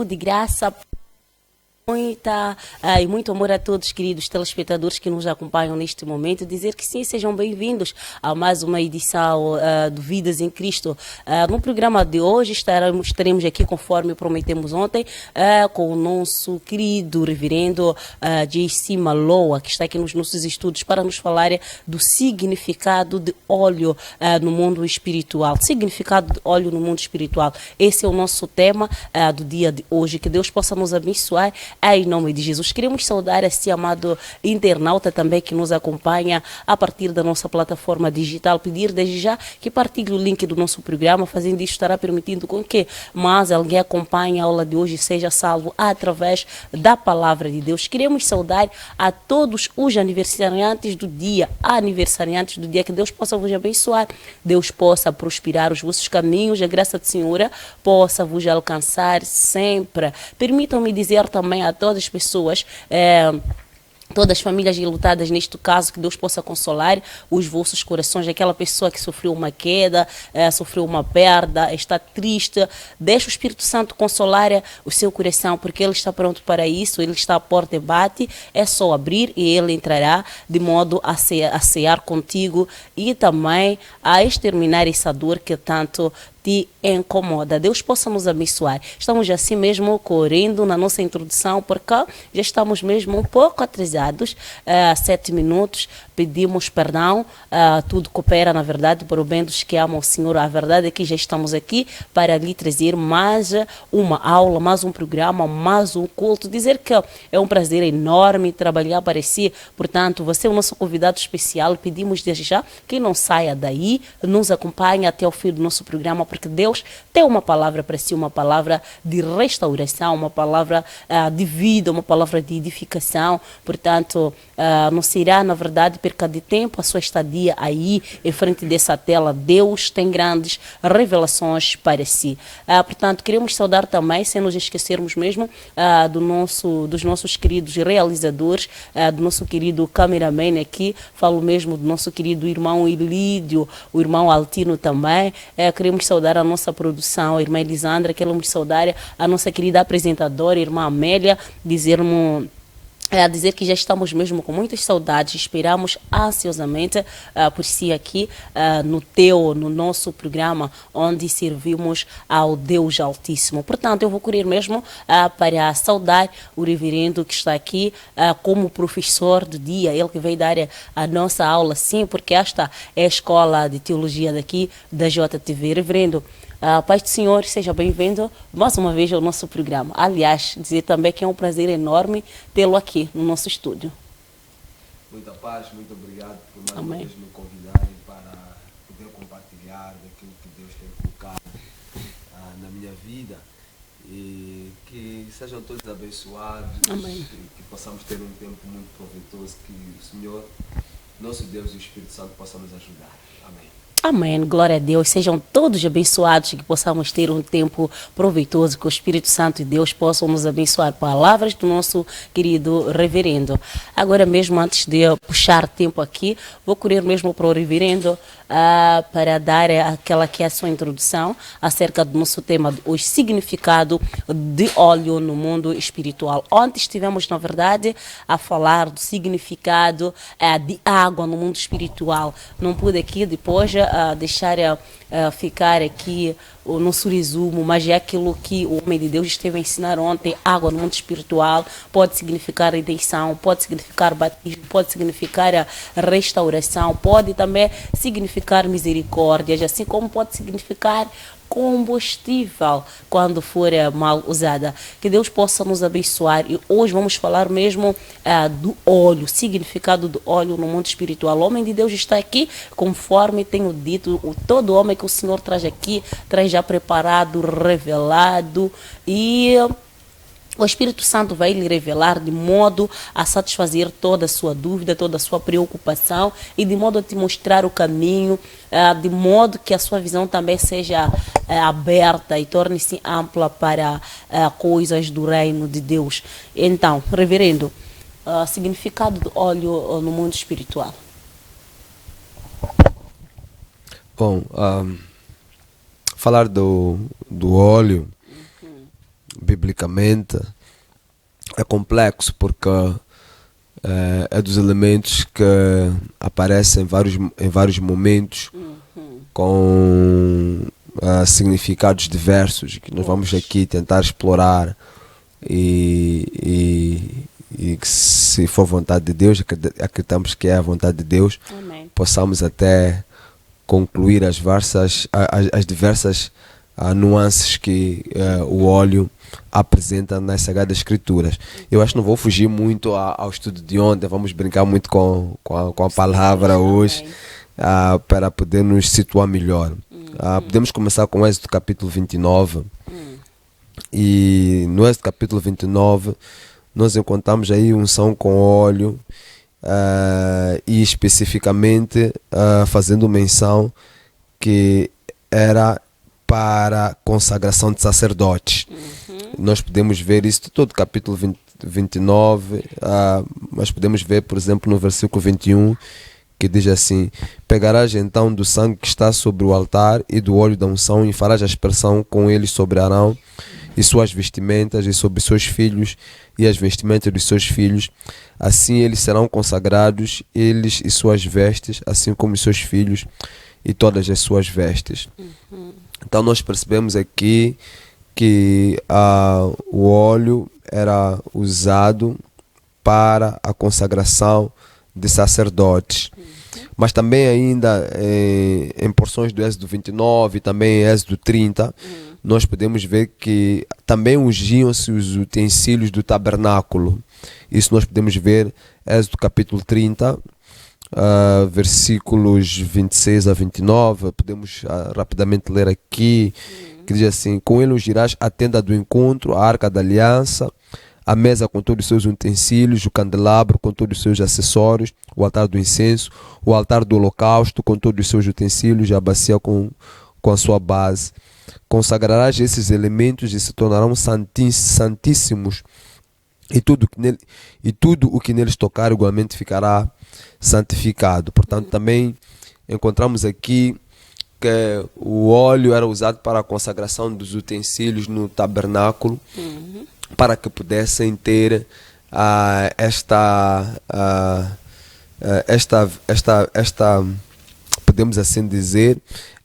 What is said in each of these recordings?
saúde e graça. E muito amor a todos, queridos telespectadores que nos acompanham neste momento. Dizer que sim, sejam bem-vindos a mais uma edição do Vidas em Cristo. No programa de hoje estaremos aqui, conforme prometemos ontem, com o nosso querido reverendo J.C. Maloa, que está aqui nos nossos estudos para nos falar do significado de óleo no mundo espiritual. Significado de óleo no mundo espiritual. Esse é o nosso tema do dia de hoje. Que Deus possa nos abençoar. Em nome de Jesus, queremos saudar esse amado internauta também que nos acompanha a partir da nossa plataforma digital. Pedir desde já que partilhe o link do nosso programa, fazendo isso estará permitindo com que mais alguém acompanhe a aula de hoje e seja salvo através da palavra de Deus. Queremos saudar a todos os aniversariantes do dia, que Deus possa vos abençoar, Deus possa prosperar os vossos caminhos, a graça do Senhor possa vos alcançar sempre. Permitam-me dizer também a todas as pessoas, todas as famílias enlutadas neste caso, que Deus possa consolar os vossos corações. Aquela pessoa que sofreu uma queda, sofreu uma perda, está triste, deixa o Espírito Santo consolar o seu coração, porque Ele está pronto para isso. Ele está à porta e bate, é só abrir e Ele entrará de modo a cear contigo e também a exterminar essa dor que tanto te incomoda. Deus possa nos abençoar. Estamos assim mesmo correndo na nossa introdução, porque já estamos mesmo um pouco atrasados, 7 minutos. Pedimos perdão, tudo coopera na verdade para o bem dos que amam o Senhor. A verdade é que já estamos aqui para lhe trazer mais uma aula, mais um programa, mais um culto. Dizer que é um prazer enorme trabalhar para si. Portanto, você é o nosso convidado especial. Pedimos desde já que não saia daí, nos acompanhe até o fim do nosso programa, porque Deus tem uma palavra para si, uma palavra de restauração, uma palavra de vida, uma palavra de edificação. Portanto, não será, na verdade, perca de tempo a sua estadia aí em frente dessa tela. Deus tem grandes revelações para si. Portanto, queremos saudar também, sem nos esquecermos mesmo, dos nossos queridos realizadores, do nosso querido cameraman aqui, falo mesmo do nosso querido irmão Ilídio, o irmão Altino também. Queremos saudar a nossa produção, a irmã Elisandra, queremos saudar a nossa querida apresentadora, a irmã Amélia, dizer que já estamos mesmo com muitas saudades, esperamos ansiosamente por si aqui no nosso programa, onde servimos ao Deus Altíssimo. Portanto, eu vou correr mesmo para saudar o reverendo que está aqui como professor do dia, ele que veio dar a nossa aula, sim, porque esta é a escola de teologia daqui da JTV. Reverendo, Paz do Senhor, seja bem-vindo mais uma vez ao nosso programa. Aliás, dizer também que é um prazer enorme tê-lo aqui no nosso estúdio. Muita paz, muito obrigado por mais Amém. uma vez me convidarem para poder compartilhar daquilo que Deus tem colocado na minha vida, e que sejam todos abençoados. Amém. E que possamos ter um tempo muito proveitoso, que o Senhor, nosso Deus e o Espírito Santo possam nos ajudar. Amém. Amém, glória a Deus, sejam todos abençoados, que possamos ter um tempo proveitoso, que o Espírito Santo e Deus possam nos abençoar. Palavras do nosso querido reverendo. Agora mesmo, antes de eu puxar tempo aqui, vou correr mesmo para o reverendo para dar aquela que é a sua introdução acerca do nosso tema de hoje, significado de óleo no mundo espiritual. Ontem estivemos, na verdade, a falar do significado de água no mundo espiritual. Não pude aqui depois deixar ficar aqui o nosso resumo, mas é aquilo que o homem de Deus esteve a ensinar ontem. Água no mundo espiritual pode significar redenção, pode significar batismo, pode significar restauração, pode também significar misericórdia, assim como pode significar combustível quando for mal usada. Que Deus possa nos abençoar. E hoje vamos falar mesmo do óleo, significado do óleo no mundo espiritual. O homem de Deus está aqui, conforme tenho dito, todo homem que o Senhor traz aqui, traz já preparado, revelado, e o Espírito Santo vai lhe revelar de modo a satisfazer toda a sua dúvida, toda a sua preocupação, e de modo a te mostrar o caminho, de modo que a sua visão também seja aberta e torne-se ampla para coisas do reino de Deus. Então, reverendo, significado do óleo no mundo espiritual. Bom, falar do óleo biblicamente, é complexo porque é dos elementos que aparecem em vários momentos com significados diversos que nós vamos aqui tentar explorar e que, se for vontade de Deus, acreditamos que é a vontade de Deus, Amém. possamos até concluir as diversas nuances que o óleo apresenta nas Sagradas Escrituras. Eu acho que não vou fugir muito ao estudo de ontem, vamos brincar muito com a palavra hoje, para poder nos situar melhor. Podemos começar com o Êxodo capítulo 29, e no Êxodo capítulo 29 nós encontramos aí unção com óleo, e especificamente fazendo menção que era para consagração de sacerdotes. Nós podemos ver isso todo o capítulo 29, mas podemos ver, por exemplo, no versículo 21, que diz assim: pegarás então do sangue que está sobre o altar e do óleo da unção e farás aspersão com ele sobre Arão e suas vestimentas e sobre seus filhos e as vestimentas dos seus filhos. Assim eles serão consagrados, eles e suas vestes, assim como os seus filhos e todas as suas vestes. Então nós percebemos aqui que o óleo era usado para a consagração de sacerdotes. Mas também ainda em porções do Êxodo 29 e também Êxodo 30, nós podemos ver que também ungiam-se os utensílios do tabernáculo. Isso nós podemos ver Êxodo capítulo 30, versículos 26 a 29. Podemos rapidamente ler aqui, que diz assim: com ele ungirás a tenda do encontro, a arca da aliança, a mesa com todos os seus utensílios, o candelabro com todos os seus acessórios, o altar do incenso, o altar do holocausto com todos os seus utensílios, e a bacia com a sua base. Consagrarás esses elementos e se tornarão santíssimos, e tudo o que neles tocar igualmente ficará santificado. Portanto, também encontramos aqui que o óleo era usado para a consagração dos utensílios no tabernáculo, para que pudessem ter podemos assim dizer,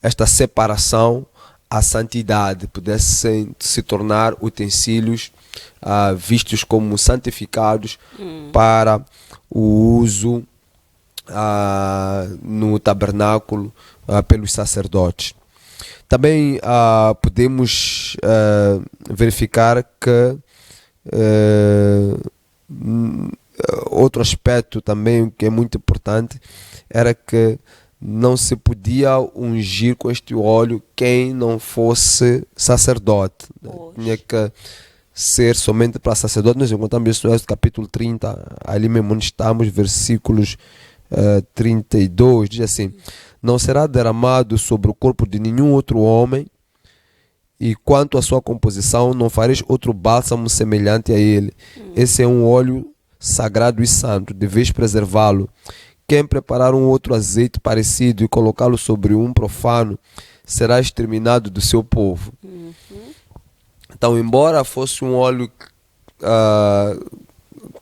esta separação, a santidade, pudessem se tornar utensílios vistos como santificados para o uso no tabernáculo pelos sacerdotes. Também podemos verificar que outro aspecto também que é muito importante era que não se podia ungir com este óleo quem não fosse sacerdote. Tinha que ser somente para sacerdote. Nós encontramos isso no capítulo 30, ali mesmo onde estamos, versículos 32, diz assim: não será derramado sobre o corpo de nenhum outro homem, e quanto à sua composição, não fareis outro bálsamo semelhante a ele. Esse é um óleo sagrado e santo, deveis preservá-lo. Quem preparar um outro azeite parecido e colocá-lo sobre um profano será exterminado do seu povo. Então, embora fosse um óleo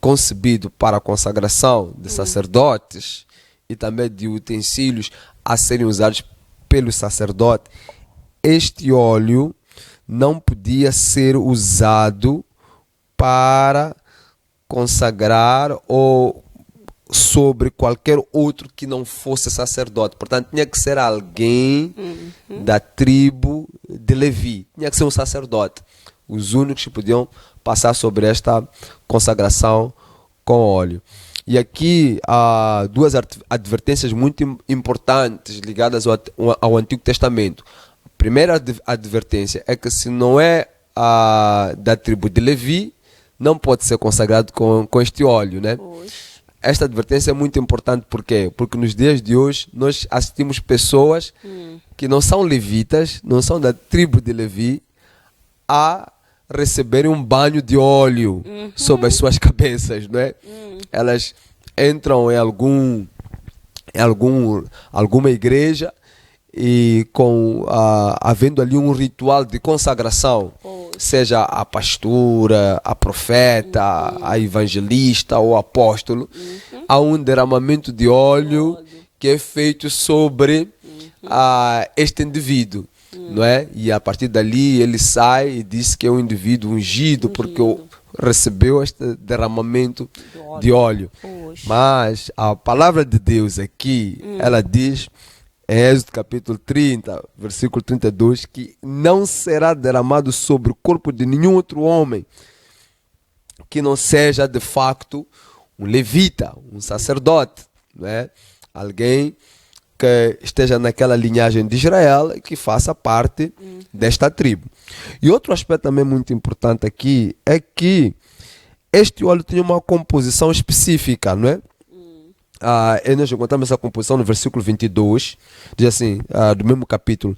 concebido para a consagração de sacerdotes e também de utensílios a serem usados pelo sacerdote, este óleo não podia ser usado para consagrar ou sobre qualquer outro que não fosse sacerdote. Portanto, tinha que ser alguém da tribo de Levi. Tinha que ser um sacerdote. Os únicos que podiam passar sobre esta consagração com óleo. E aqui há duas advertências muito importantes ligadas ao Antigo Testamento. A primeira advertência é que se não é da tribo de Levi, não pode ser consagrado com este óleo, né? Esta advertência é muito importante, por quê? Porque nos dias de hoje nós assistimos pessoas que não são levitas, não são da tribo de Levi, a receberem um banho de óleo sobre as suas cabeças, não é? Elas entram em alguma igreja e com havendo ali um ritual de consagração, seja a pastora, a profeta, a evangelista ou apóstolo, há um derramamento de óleo que é feito sobre este indivíduo, não é? E a partir dali ele sai e diz que é um indivíduo ungido porque recebeu este derramamento de óleo. Mas a palavra de Deus aqui, ela diz em Êxodo capítulo 30, versículo 32, que não será derramado sobre o corpo de nenhum outro homem que não seja de facto um levita, um sacerdote, não é? Alguém que esteja naquela linhagem de Israel e que faça parte desta tribo. E outro aspecto também muito importante aqui é que este óleo tem uma composição específica, não é? E nós encontramos essa composição no versículo 22, diz assim, do mesmo capítulo,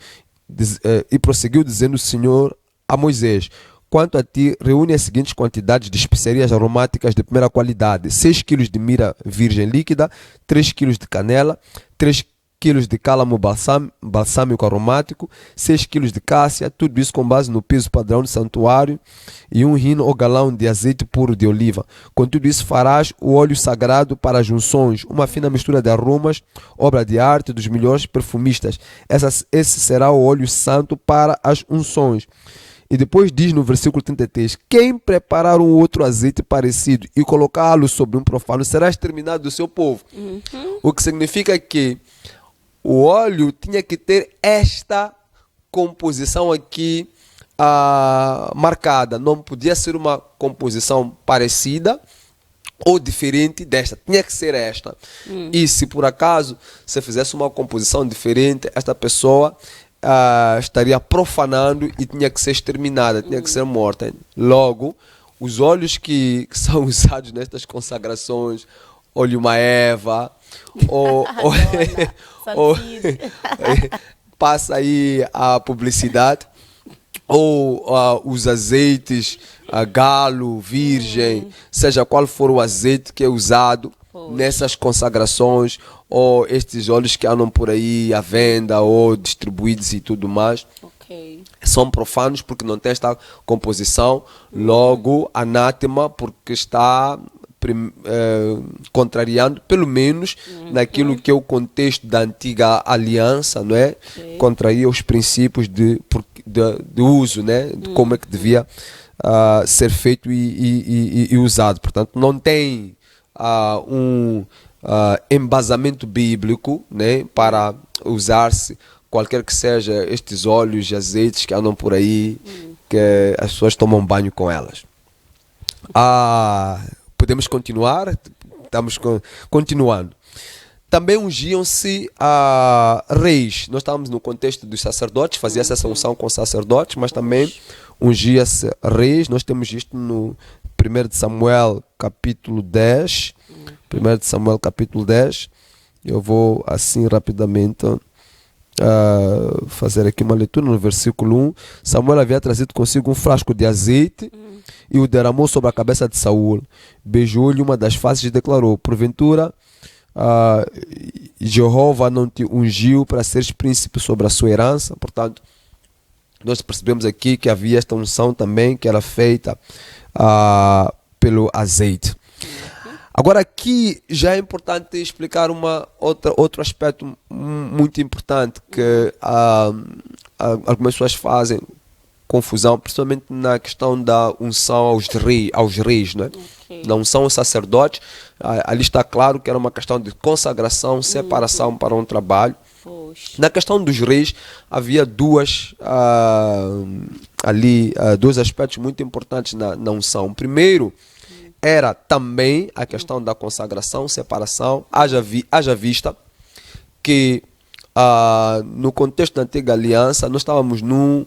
e prosseguiu dizendo o Senhor a Moisés: quanto a ti, reúne as seguintes quantidades de especiarias aromáticas de primeira qualidade: 6 quilos de mirra virgem líquida, 3 quilos de canela, 3 quilos de cálamo balsâmico aromático, 6 quilos de cássia, tudo isso com base no peso padrão do santuário, e 1 hino ou galão de azeite puro de oliva. Com tudo isso farás o óleo sagrado para as unções, uma fina mistura de aromas, obra de arte dos melhores perfumistas. Esse será o óleo santo para as unções. E depois diz no versículo 33, quem preparar um outro azeite parecido e colocá-lo sobre um profano será exterminado do seu povo. O que significa que o óleo tinha que ter esta composição aqui marcada. Não podia ser uma composição parecida ou diferente desta. Tinha que ser esta. E se por acaso você fizesse uma composição diferente, esta pessoa estaria profanando e tinha que ser exterminada, tinha que ser morta. Logo, os óleos que são usados nestas consagrações, óleo Maeva, ou passa aí a publicidade, ou os azeites galo, virgem, seja qual for o azeite que é usado nessas consagrações, ou estes óleos que andam por aí à venda ou distribuídos e tudo mais, são profanos porque não tem esta composição. Logo, anátema, porque está contrariando, pelo menos naquilo que é o contexto da antiga aliança, não é? Contraria os princípios de uso, né? De como é que devia ser feito e usado. Portanto, não tem um embasamento bíblico, né? Para usar-se qualquer que seja estes óleos e azeites que andam por aí, que as pessoas tomam banho com elas. Podemos continuar? Estamos continuando. Também ungiam-se reis. Nós estávamos no contexto dos sacerdotes, fazia essa unção com sacerdotes, mas também ungia-se reis. Nós temos isto no 1 de Samuel capítulo 10. 1 de Samuel capítulo 10. Eu vou assim rapidamente fazer aqui uma leitura no versículo 1. Samuel havia trazido consigo um frasco de azeite e o derramou sobre a cabeça de Saul. Beijou-lhe uma das faces e declarou: porventura Jeová não te ungiu para seres príncipe sobre a sua herança? Portanto, nós percebemos aqui que havia esta unção também que era feita pelo azeite. Agora aqui já é importante explicar outro aspecto muito importante que algumas pessoas fazem confusão, principalmente na questão da unção aos reis, né? Na unção aos sacerdotes, ali está claro que era uma questão de consagração, separação para um trabalho. Na questão dos reis havia dois aspectos muito importantes na unção. Primeiro, era também a questão da consagração, separação, haja vista que no contexto da antiga aliança nós estávamos num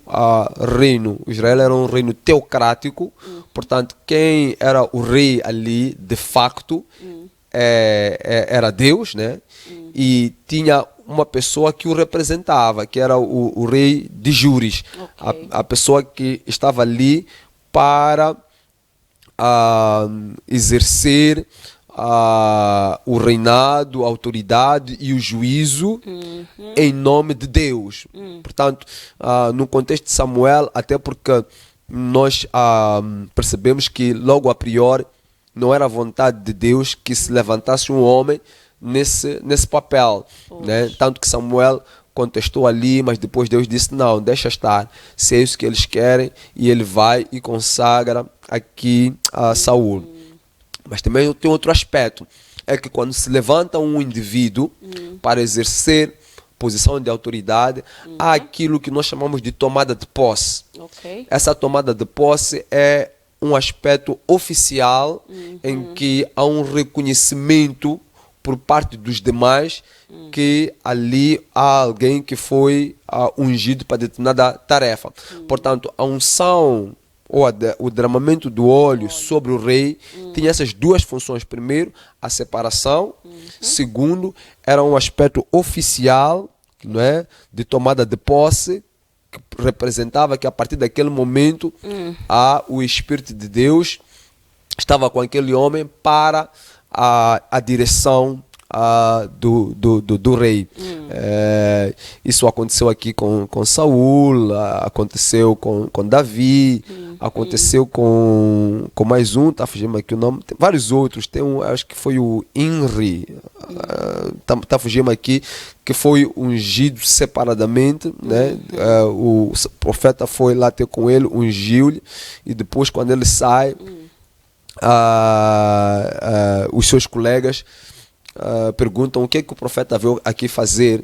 reino. Israel era um reino teocrático, portanto quem era o rei ali de facto era Deus, né? E tinha uma pessoa que o representava, que era o rei de júris, a pessoa que estava ali para exercer o reinado, a autoridade e o juízo em nome de Deus. Portanto, no contexto de Samuel, até porque nós percebemos que logo a priori não era a vontade de Deus que se levantasse um homem nesse papel, né? Tanto que Samuel contestou ali, mas depois Deus disse, não, deixa estar, se é isso que eles querem, e ele vai e consagra aqui a Saul. Mas também tem outro aspecto, é que quando se levanta um indivíduo para exercer posição de autoridade, há aquilo que nós chamamos de tomada de posse. Essa tomada de posse é um aspecto oficial em que há um reconhecimento por parte dos demais que ali há alguém que foi ungido para determinada tarefa. Portanto, a unção ou o derramamento do óleo sobre o rei tinha essas duas funções. Primeiro, a separação. Segundo, era um aspecto oficial, não é? De tomada de posse, que representava que a partir daquele momento o Espírito de Deus estava com aquele homem para a direção do rei. Isso aconteceu aqui com Saul, aconteceu com Davi, aconteceu com mais um, tá fugindo aqui o nome, tem vários outros, tem um, acho que foi o Inri, tá fugindo aqui, que foi ungido separadamente, né? O profeta foi lá ter com ele, ungiu-lhe, e depois quando ele sai, os seus colegas perguntam o que é que o profeta veio aqui fazer,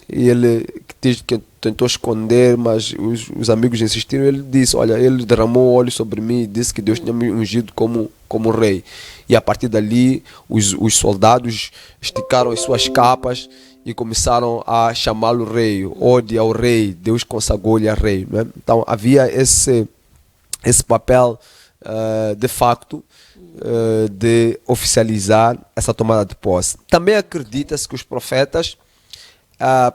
e ele diz que tentou esconder, mas os amigos insistiram. Ele disse, olha, ele derramou óleo sobre mim e disse que Deus tinha me ungido como rei, e a partir dali os soldados esticaram as suas capas e começaram a chamá-lo rei, ode ao rei, Deus consagrou-lhe a rei, né? Então havia esse papel de facto de oficializar essa tomada de posse. Também acredita-se que os profetas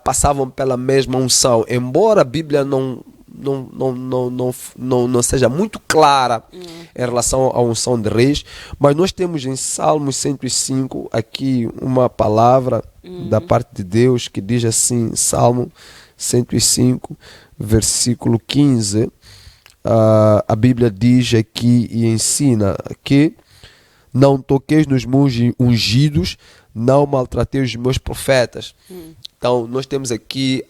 passavam pela mesma unção, embora a Bíblia não seja muito clara em relação à unção de reis, mas nós temos em Salmos 105 aqui uma palavra da parte de Deus que diz assim, Salmo 105, versículo 15, a Bíblia diz aqui e ensina que não toqueis nos meus ungidos, não maltrateis os meus profetas. Então nós temos aqui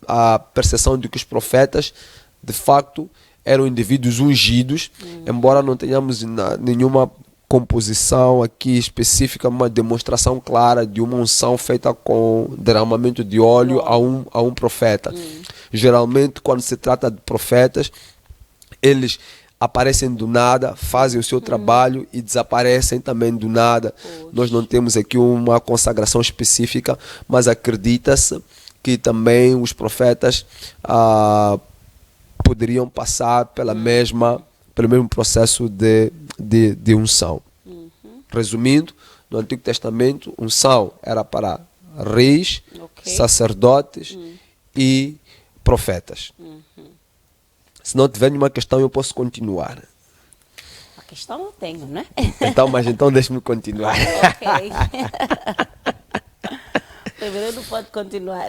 a percepção de que os profetas de facto eram indivíduos ungidos, embora não tenhamos nenhuma composição aqui específica, uma demonstração clara de uma unção feita com derramamento de óleo a um profeta. Geralmente quando se trata de profetas, eles aparecem do nada, fazem o seu trabalho e desaparecem também do nada. Nós não temos aqui uma consagração específica, mas acredita-se que também os profetas poderiam passar pelo mesmo processo de unção. Resumindo, no Antigo Testamento, unção era para reis, sacerdotes e profetas. Se não tiver nenhuma questão, eu posso continuar. A questão não tenho, né? Então deixe-me continuar. Ok. O reverendo pode continuar.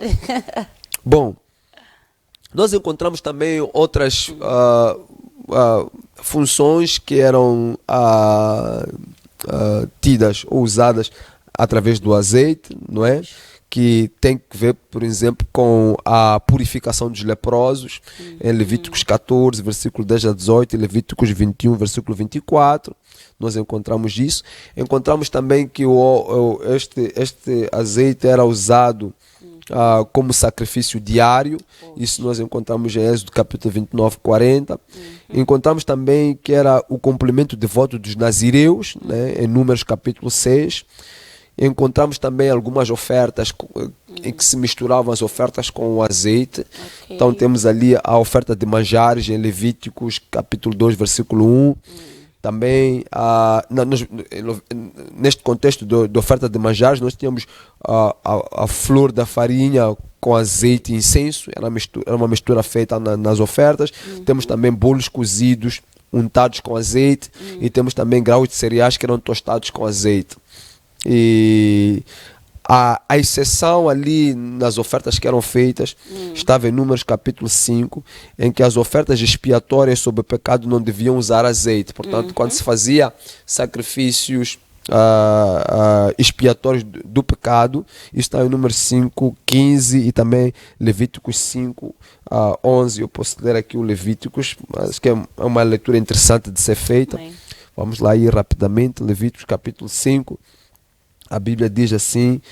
Bom, nós encontramos também outras funções que eram tidas ou usadas através do azeite, não é? Que tem que ver, por exemplo, com a purificação dos leprosos, em Levíticos 14, versículo 10 a 18, e Levíticos 21, versículo 24, nós encontramos isso. Encontramos também que este azeite era usado como sacrifício diário, isso nós encontramos em Êxodo capítulo 29, 40. Encontramos também que era o cumprimento de voto dos nazireus, né, em Números capítulo 6. Encontramos também algumas ofertas em que se misturavam as ofertas com o azeite. Então temos ali a oferta de manjares em Levíticos capítulo 2, versículo 1. Também, neste contexto de oferta de manjares, nós tínhamos a flor da farinha com azeite e incenso. Era uma mistura feita nas ofertas. Temos também bolos cozidos untados com azeite, e temos também grãos de cereais que eram tostados com azeite. E a exceção ali nas ofertas que eram feitas estava em Números capítulo 5, em que as ofertas expiatórias sobre o pecado não deviam usar azeite. Portanto, quando se fazia sacrifícios expiatórios do pecado, isso está em Números 5, 15 e também Levíticos 5, 11. Eu posso ler aqui o Levíticos, acho que é uma leitura interessante de ser feita. Vamos lá ir rapidamente. Levíticos capítulo 5. A Bíblia diz assim,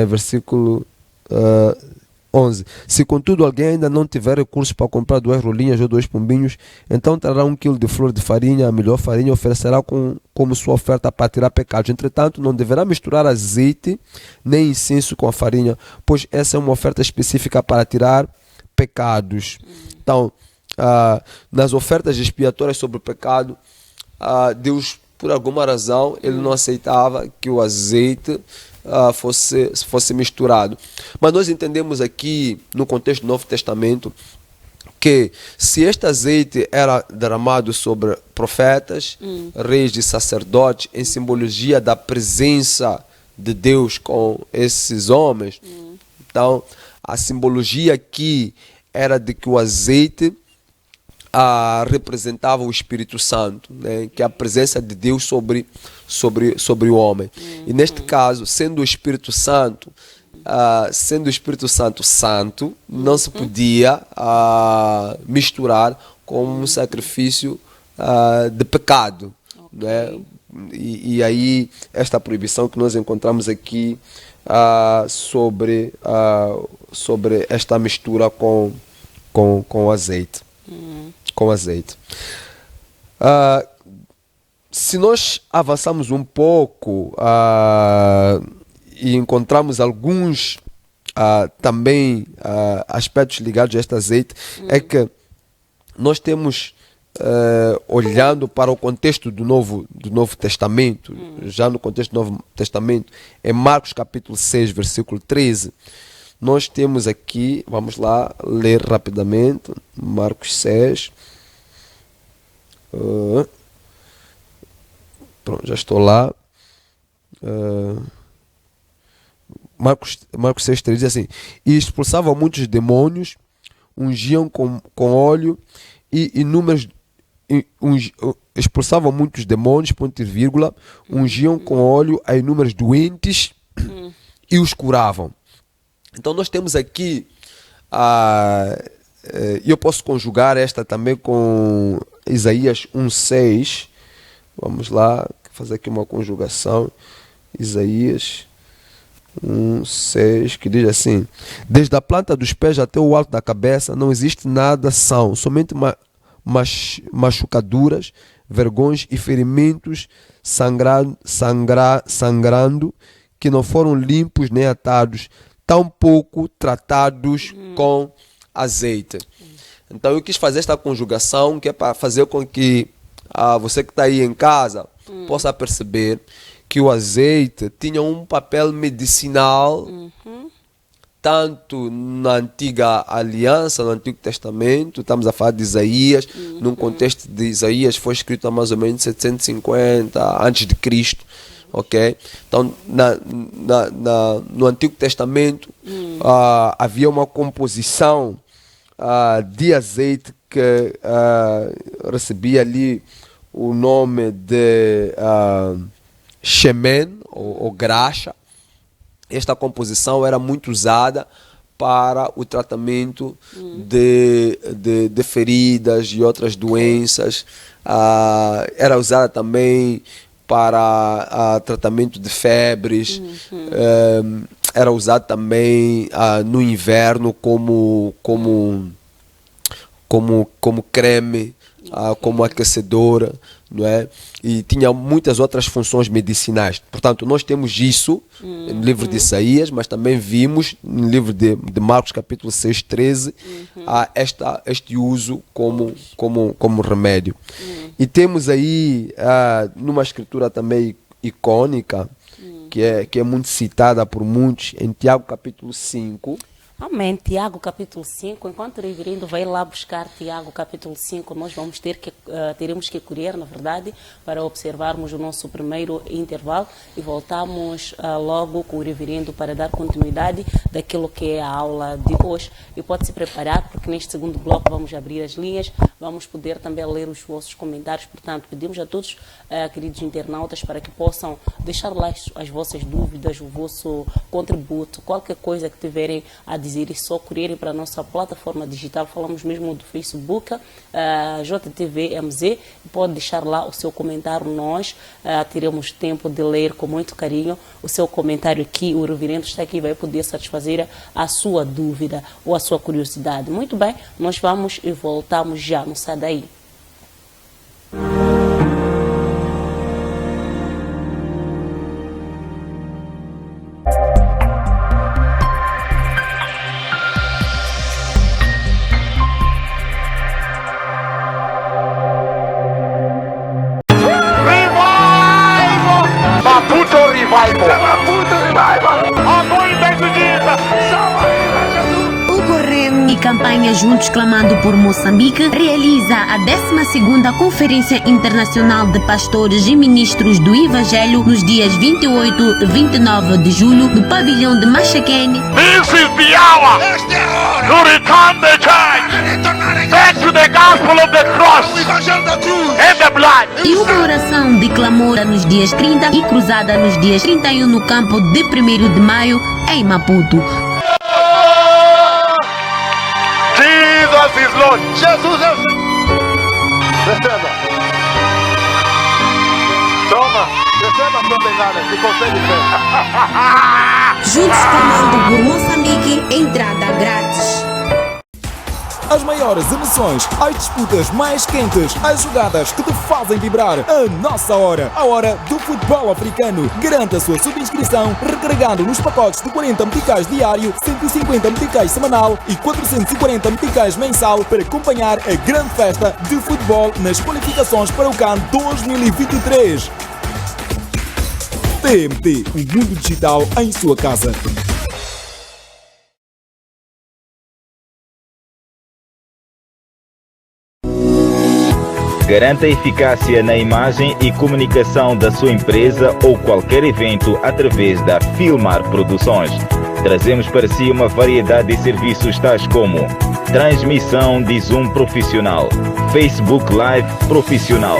versículo 11. Se contudo alguém ainda não tiver recursos para comprar 2 rolinhas ou 2 pombinhos, então trará 1 quilo de flor de farinha, a melhor farinha, oferecerá como sua oferta para tirar pecados. Entretanto, não deverá misturar azeite nem incenso com a farinha, pois essa é uma oferta específica para tirar pecados. Então, nas ofertas expiatórias sobre o pecado, Deus, por alguma razão, ele não aceitava que o azeite fosse misturado. Mas nós entendemos aqui, no contexto do Novo Testamento, que se este azeite era derramado sobre profetas, reis e sacerdotes, em simbologia da presença de Deus com esses homens, então a simbologia aqui era de que o azeite representava o Espírito Santo, né? Que é a presença de Deus sobre o homem. E neste caso, sendo o Espírito Santo santo, não se podia misturar com um sacrifício de pecado, né? E aí esta proibição que nós encontramos aqui sobre esta mistura com azeite. Com azeite. Se nós avançarmos um pouco e encontramos alguns também aspectos ligados a este azeite, é que nós temos, olhando para o contexto do Novo Testamento, já no contexto do Novo Testamento, em Marcos capítulo 6, versículo 13, nós temos aqui, vamos lá ler rapidamente, Marcos 6. Pronto, já estou lá. Marcos 6,3 diz assim: e expulsavam muitos demônios, ungiam com óleo e inúmeros. Expulsavam muitos demônios, ponto e vírgula, ungiam com óleo a inúmeros doentes e os curavam. Então nós temos aqui, eu posso conjugar esta também com Isaías 1,6. Vamos lá, fazer aqui uma conjugação. Isaías 1,6, que diz assim: desde a planta dos pés até o alto da cabeça não existe nada são, somente machucaduras, vergões e ferimentos sangrando, que não foram limpos nem atados, tampouco tratados com azeite. Então eu quis fazer esta conjugação, que é para fazer com que você que está aí em casa possa perceber que o azeite tinha um papel medicinal, tanto na antiga aliança, no Antigo Testamento. Estamos a falar de Isaías, num contexto de Isaías foi escrito há mais ou menos 750 antes de Cristo. Ok? Então, no Antigo Testamento havia uma composição de azeite que recebia ali o nome de shemen ou graxa. Esta composição era muito usada para o tratamento de feridas e outras doenças. Era usada também para tratamento de febres, era usado também no inverno como creme, como aquecedora, não é? E tinha muitas outras funções medicinais. Portanto, nós temos isso no livro de Isaías, mas também vimos no livro de Marcos capítulo 6, 13, este uso como remédio. E temos aí, numa escritura também icônica, que é muito citada por muitos, em Tiago capítulo 5. Amém. Tiago capítulo 5. Enquanto o reverendo vai lá buscar Tiago capítulo 5, nós vamos teremos que correr, na verdade, para observarmos o nosso primeiro intervalo e voltamos logo com o reverendo para dar continuidade daquilo que é a aula de hoje. E pode se preparar, porque neste segundo bloco vamos abrir as linhas, vamos poder também ler os vossos comentários. Portanto, pedimos a todos, queridos internautas, para que possam deixar lá as vossas dúvidas, o vosso contributo, qualquer coisa que tiverem a dizer, e só correrem para a nossa plataforma digital. Falamos mesmo do Facebook, JTV-MZ, pode deixar lá o seu comentário. Nós teremos tempo de ler com muito carinho o seu comentário aqui. O reverendo está aqui e vai poder satisfazer a sua dúvida ou a sua curiosidade. Muito bem, nós vamos e voltamos já, não sai daí. E campanha Juntos Clamando por Moçambique realiza a 12ª Conferência Internacional de Pastores e Ministros do Evangelho nos dias 28 e 29 de julho no pavilhão de Machakene. This is the hour to return the church back to the gospel of the cross and the blood. E uma oração de clamor nos dias 30 e cruzada nos dias 31 no campo de 1º de maio em Maputo. Jesus is Lord. Jesus é. Receba. Toma. Receba a sua bengala. Se consegue ver. Juntos Clamando por Moçambique, entrada grátis. As maiores emoções, as disputas mais quentes, as jogadas que te fazem vibrar. A nossa hora, a hora do futebol africano. Garanta a sua subscrição recarregando nos pacotes de 40 meticais diário, 150 meticais semanal e 440 meticais mensal para acompanhar a grande festa de futebol nas qualificações para o CAN 2023. TMT, o mundo digital em sua casa. Garanta eficácia na imagem e comunicação da sua empresa ou qualquer evento através da Filmar Produções. Trazemos para si uma variedade de serviços tais como transmissão de Zoom profissional, Facebook Live profissional,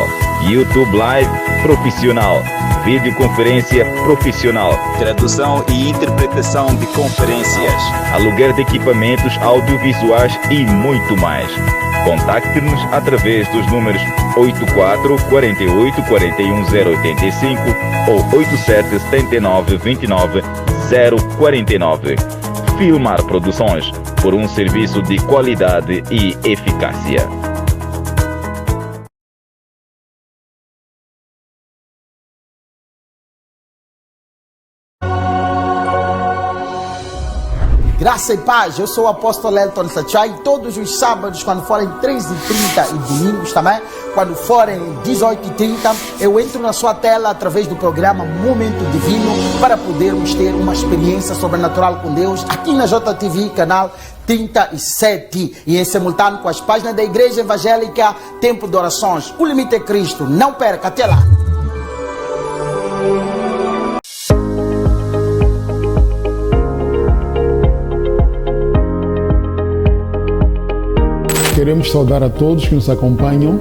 YouTube Live profissional, videoconferência profissional, tradução e interpretação de conferências, aluguer de equipamentos audiovisuais e muito mais. Contacte-nos através dos números 84 48 41 085 ou 87 79 29 049. Filmar Produções, por um serviço de qualidade e eficácia. Graça e paz, eu sou o apóstolo Elton Sachai. Todos os sábados, quando forem 3h30 e domingos também, quando forem 18h30, eu entro na sua tela através do programa Momento Divino para podermos ter uma experiência sobrenatural com Deus aqui na JTV, canal 37, e em simultâneo com as páginas da Igreja Evangélica Tempo de Orações. O limite é Cristo. Não perca, até lá. Queremos saudar a todos que nos acompanham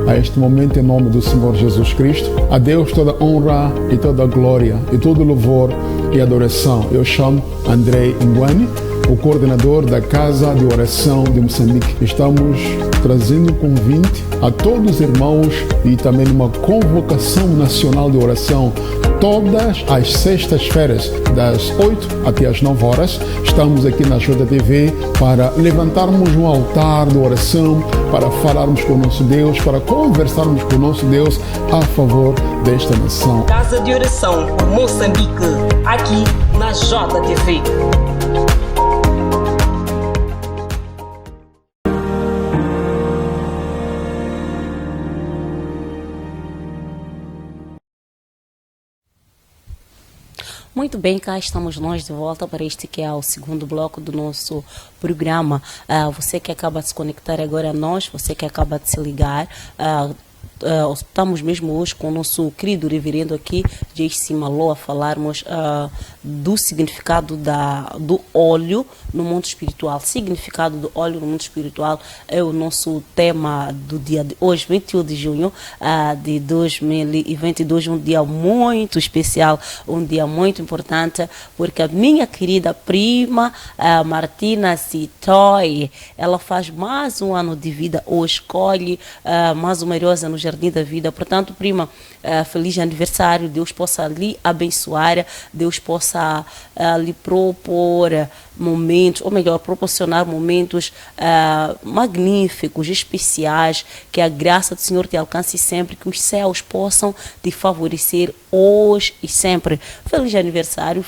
a este momento em nome do Senhor Jesus Cristo. A Deus toda honra e toda glória e todo louvor e adoração. Eu chamo Andrei Ngwani, o coordenador da Casa de Oração de Moçambique. Estamos trazendo um convite a todos os irmãos e também uma convocação nacional de oração. Todas as sextas-feiras, das 8 até as 9 horas, estamos aqui na JTV para levantarmos um altar de oração, para falarmos com o nosso Deus, para conversarmos com o nosso Deus a favor desta nação. Casa de Oração por Moçambique, aqui na JTV. Muito bem, cá estamos nós de volta para este que é o segundo bloco do nosso programa. Você que acaba de se conectar agora a nós, você que acaba de se ligar, estamos mesmo hoje com o nosso querido reverendo aqui, J.C. Malô, a falarmos do significado do óleo no mundo espiritual. Significado do óleo no mundo espiritual é o nosso tema do dia de hoje, 21 de junho de 2022, um dia muito especial, um dia muito importante, porque a minha querida prima, Martina Citoy, ela faz mais um ano de vida hoje, colhe mais uma rosa no Jardim da Vida. Portanto, prima, feliz aniversário. Deus possa lhe abençoar, Deus possa lhe propor momentos, ou melhor, proporcionar momentos magníficos, especiais, que a graça do Senhor te alcance sempre, que os céus possam te favorecer hoje e sempre. Feliz aniversário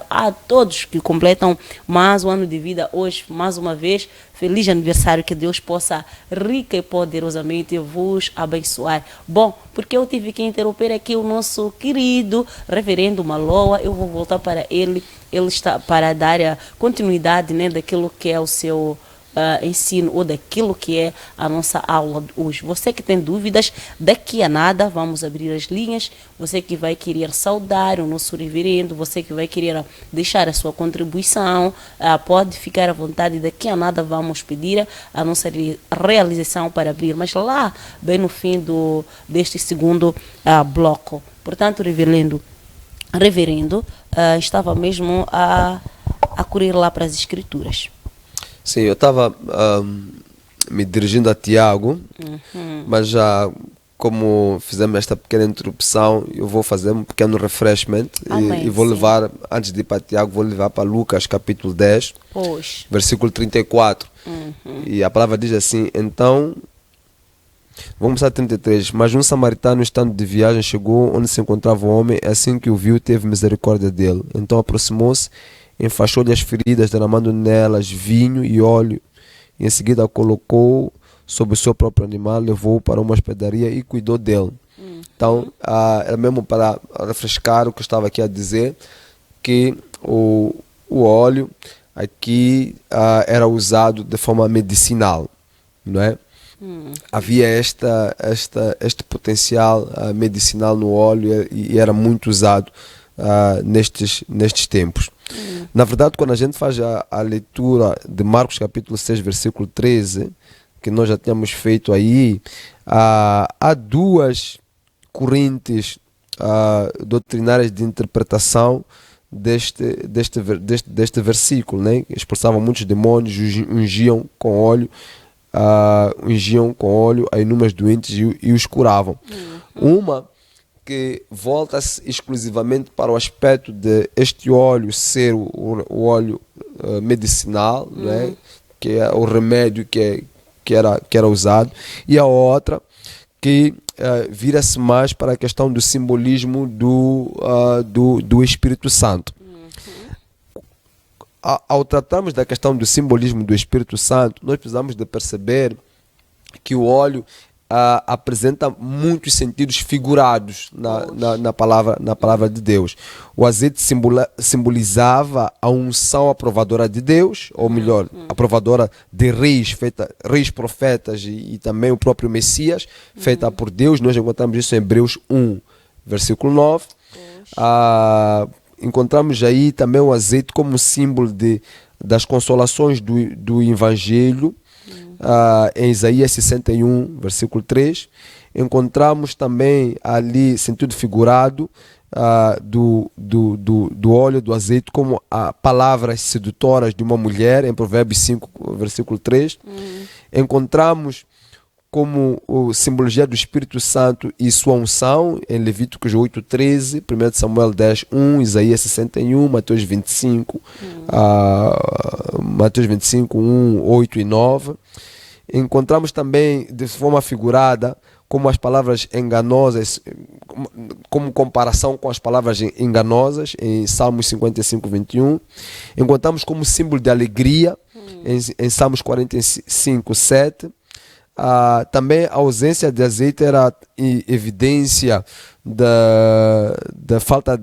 a todos que completam mais um ano de vida hoje, mais uma vez. Feliz aniversário, que Deus possa rica e poderosamente vos abençoar. Bom, porque eu tive que interromper aqui o nosso querido reverendo Maloa, eu vou voltar para ele. Ele está para dar a continuidade, né, daquilo que é o seu ensino, ou daquilo que é a nossa aula de hoje. Você que tem dúvidas, daqui a nada vamos abrir as linhas. Você que vai querer saudar o nosso reverendo, você que vai querer deixar a sua contribuição, pode ficar à vontade. Daqui a nada vamos pedir a nossa realização para abrir, mas lá bem no fim deste segundo bloco. Portanto, reverendo estava mesmo a correr lá para as escrituras. Sim, eu estava me dirigindo a Tiago, mas já como fizemos esta pequena interrupção, eu vou fazer um pequeno refreshment e vou levar, antes de ir para Tiago, vou levar para Lucas capítulo 10, versículo 34. E a palavra diz assim: então, vamos começar a 33. Mas um samaritano, estando de viagem, chegou onde se encontrava o homem. Assim que o viu, teve misericórdia dele. Então aproximou-se, enfaixou-lhe as feridas, derramando nelas vinho e óleo. E em seguida colocou sobre o seu próprio animal, levou-o para uma hospedaria e cuidou dele. Então, era mesmo para refrescar o que eu estava aqui a dizer, que o óleo aqui era usado de forma medicinal, não é? Havia este potencial medicinal no óleo e era muito usado nestes tempos. Na verdade, quando a gente faz a leitura de Marcos capítulo 6, versículo 13, que nós já tínhamos feito aí, há duas correntes doutrinárias de interpretação deste versículo, né? Expulsavam muitos demônios, ungiam com óleo a inúmeros doentes e os curavam. Uma que volta-se exclusivamente para o aspecto de este óleo ser o óleo medicinal, né? Que é o remédio que era usado, e a outra que vira-se mais para a questão do simbolismo do Espírito Santo. Ao tratarmos da questão do simbolismo do Espírito Santo, nós precisamos de perceber que o óleo apresenta muitos sentidos figurados na palavra de Deus. O azeite simbolizava a unção aprovadora de Deus, ou melhor, aprovadora de reis, reis profetas e também o próprio Messias, feita por Deus. Nós encontramos isso em Hebreus 1, versículo 9. Encontramos aí também o azeite como símbolo das consolações do Evangelho, em Isaías 61, versículo 3. Encontramos também ali sentido figurado do óleo, do azeite, como palavras sedutoras de uma mulher, em Provérbios 5, versículo 3. Encontramos como simbologia do Espírito Santo e sua unção, em Levíticos 8:13, 1 Samuel 10:1, Isaías 61, Mateus 25, 1, 8 e 9. Encontramos também, de forma figurada, como as palavras enganosas, como comparação com as palavras enganosas, em Salmos 55, 21. Encontramos como símbolo de alegria, em Salmos 45, 7. Também a ausência de azeite era evidência da falta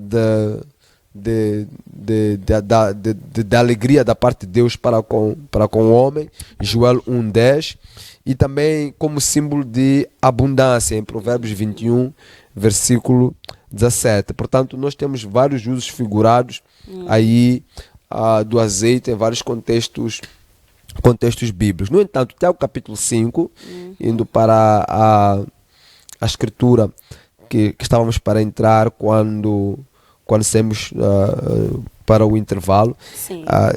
de alegria da parte de Deus para com o homem, Joel 1:10, e também como símbolo de abundância em Provérbios 21, versículo 17. Portanto, nós temos vários usos figurados aí do azeite em vários contextos bíblicos. No entanto, Tiago capítulo 5, indo para a escritura que estávamos para entrar quando saímos para o intervalo,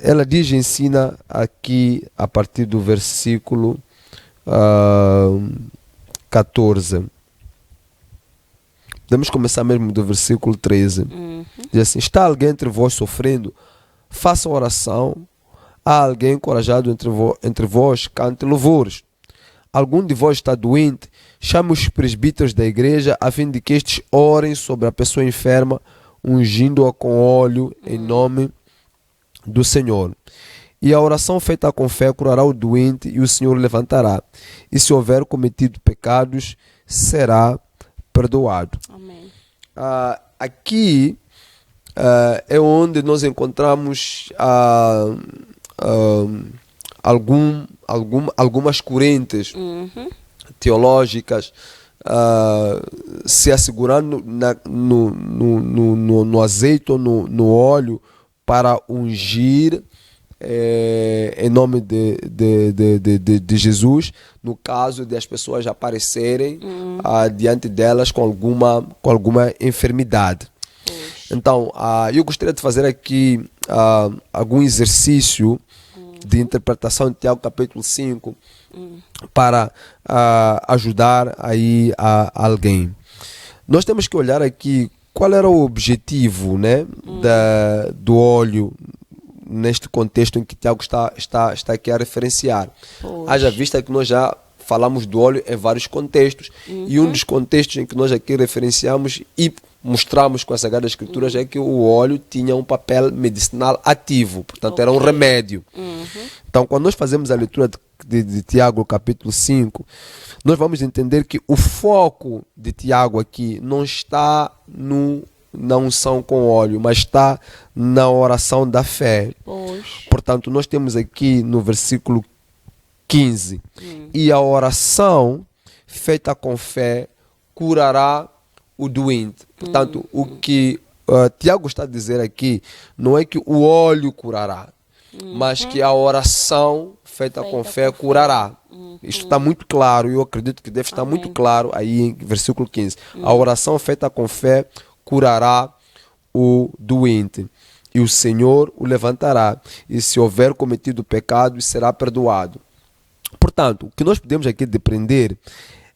ela ensina aqui a partir do versículo 14. Podemos começar mesmo do versículo 13. Diz assim: está alguém entre vós sofrendo? Faça oração. Há alguém encorajado entre vós? Cante louvores. Algum de vós está doente? Chame os presbíteros da igreja, a fim de que estes orem sobre a pessoa enferma, ungindo-a com óleo em nome do Senhor. E a oração feita com fé curará o doente e o Senhor o levantará. E se houver cometido pecados, será perdoado. Amém. Aqui é onde nós encontramos algumas correntes teológicas se assegurando no azeite ou no óleo para ungir em nome de Jesus, no caso de as pessoas aparecerem diante delas com alguma enfermidade. Então, eu gostaria de fazer aqui algum exercício de interpretação de Tiago capítulo 5 para ajudar aí alguém. Nós temos que olhar aqui qual era o objetivo, né, do óleo neste contexto em que Tiago está aqui a referenciar. Haja vista que nós já falamos do óleo em vários contextos, e um dos contextos em que nós aqui referenciamos e mostramos com as Sagradas Escrituras é que o óleo tinha um papel medicinal ativo, portanto era um remédio. Então, quando nós fazemos a leitura de Tiago capítulo 5, nós vamos entender que o foco de Tiago aqui não está na unção com óleo, mas está na oração da fé. Portanto, nós temos aqui no versículo 15, e a oração feita com fé curará o doente. Portanto, o que Tiago está a dizer aqui não é que o óleo curará, mas que a oração feita com fé curará. Isto está muito claro, eu acredito que deve estar muito claro aí em versículo 15. A oração feita com fé curará o doente, e o Senhor o levantará, e se houver cometido pecado, será perdoado. Portanto, o que nós podemos aqui depreender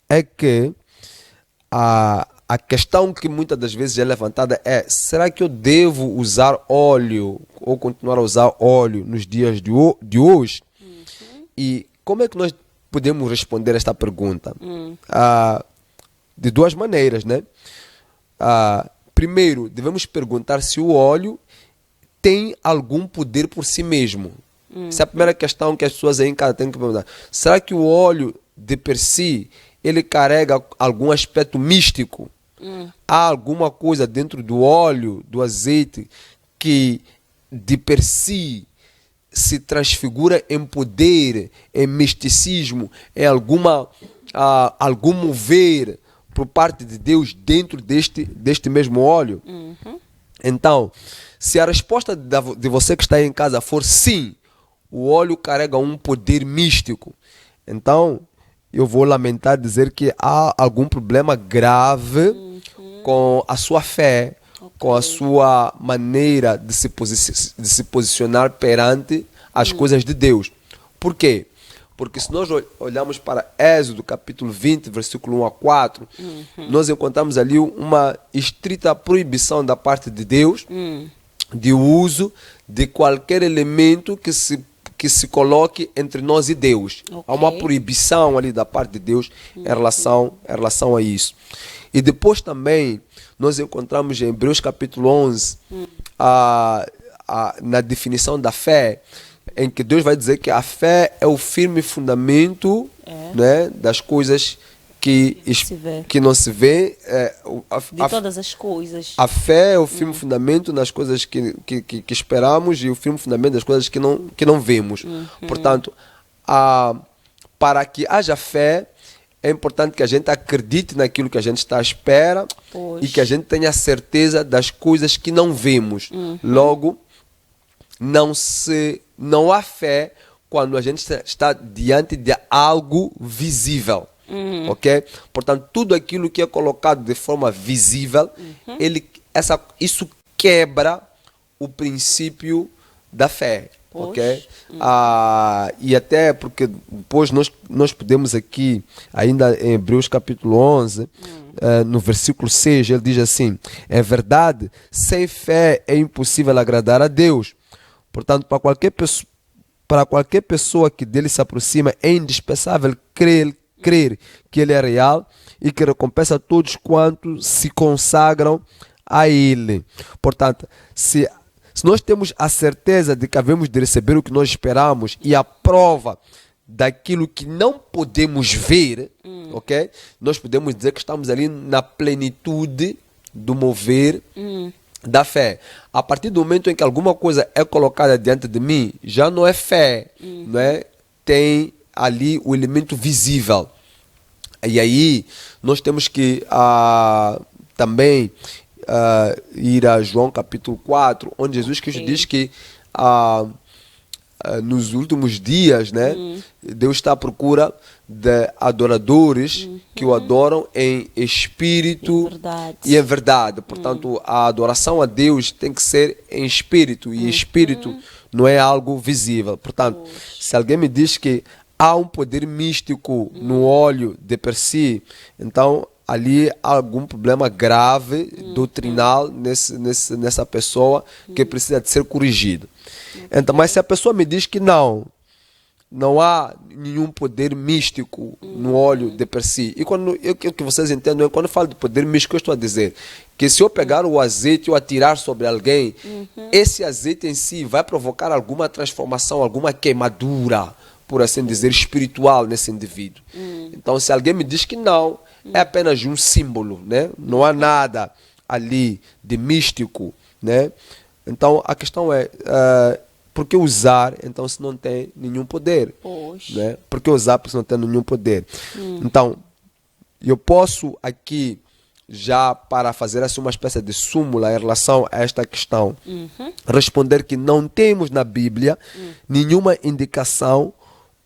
é que a questão que muitas das vezes é levantada é: será que eu devo usar óleo ou continuar a usar óleo nos dias de hoje? E como é que nós podemos responder esta pergunta? De duas maneiras, né? Primeiro, devemos perguntar se o óleo tem algum poder por si mesmo. Essa é a primeira questão que as pessoas aí em casa têm que perguntar. Será que o óleo de per si, ele carrega algum aspecto místico? Há alguma coisa dentro do óleo, do azeite, que de per si se transfigura em poder, em misticismo, em algum mover por parte de Deus dentro deste mesmo óleo? Então, se a resposta de você que está aí em casa for sim, o óleo carrega um poder místico, então eu vou lamentar dizer que há algum problema grave com a sua fé, com a sua maneira de se posicionar perante as coisas de Deus. Por quê? Porque se nós olharmos para Êxodo capítulo 20, versículo 1 a 4, nós encontramos ali uma estrita proibição da parte de Deus de uso de qualquer elemento que se coloque entre nós e Deus. Há uma proibição ali da parte de Deus em relação a isso. E depois também nós encontramos em Hebreus capítulo 11 na definição da fé, em que Deus vai dizer que a fé é o firme fundamento, né, das coisas que não se vê. De todas as coisas. A fé é o firme fundamento nas coisas que esperamos e o firme fundamento das coisas que não vemos. Portanto, para que haja fé, é importante que a gente acredite naquilo que a gente está à espera e que a gente tenha certeza das coisas que não vemos. Logo, não há fé quando a gente está diante de algo visível. Ok? Portanto, tudo aquilo que é colocado de forma visível, isso quebra o princípio da fé. Ok? E até porque depois nós podemos aqui, ainda em Hebreus capítulo 11, no versículo 6, ele diz assim: é verdade, sem fé é impossível agradar a Deus. Portanto, para qualquer pessoa que dele se aproxima, é indispensável crer que ele é real e que recompensa todos quantos se consagram a ele. Portanto, se nós temos a certeza de que havemos de receber o que nós esperamos e a prova daquilo que não podemos ver, ok? Nós podemos dizer que estamos ali na plenitude do mover da fé. A partir do momento em que alguma coisa é colocada diante de mim, já não é fé, não é? Tem ali o elemento visível. E aí nós temos que também ir a João capítulo 4, onde Jesus Cristo diz que nos últimos dias, né, Deus está à procura de adoradores que o adoram em espírito e em verdade. Portanto, a adoração a Deus tem que ser em espírito, e espírito não é algo visível. Portanto, se alguém me diz que há um poder místico no óleo de per si, então ali há algum problema grave doutrinal nessa pessoa que precisa de ser corrigido. Então, mas se a pessoa me diz que não há nenhum poder místico no óleo de per si, e o que vocês entendem, quando eu falo de poder místico, eu estou a dizer que se eu pegar o azeite e o atirar sobre alguém, esse azeite em si vai provocar alguma transformação, alguma queimadura, por assim dizer, espiritual nesse indivíduo. Então, se alguém me diz que não, é apenas um símbolo, né? Não há nada ali de místico, né? Então, a questão é, por que usar, então, se não tem nenhum poder? Né? Por que usar se não tem nenhum poder? Então, eu posso aqui, já para fazer assim uma espécie de súmula em relação a esta questão, responder que não temos na Bíblia nenhuma indicação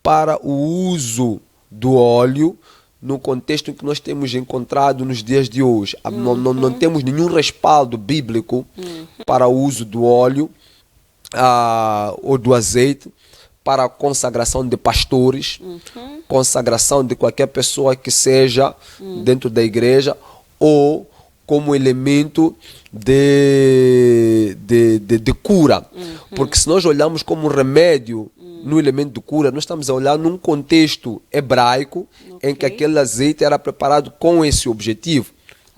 para o uso do óleo no contexto em que nós temos encontrado nos dias de hoje. Não temos nenhum respaldo bíblico para o uso do óleo ou do azeite para a consagração de pastores, consagração de qualquer pessoa que seja dentro da igreja, ou como elemento de cura. Porque se nós olhamos como remédio no elemento de cura, nós estamos a olhar num contexto hebraico em que aquele azeite era preparado com esse objetivo.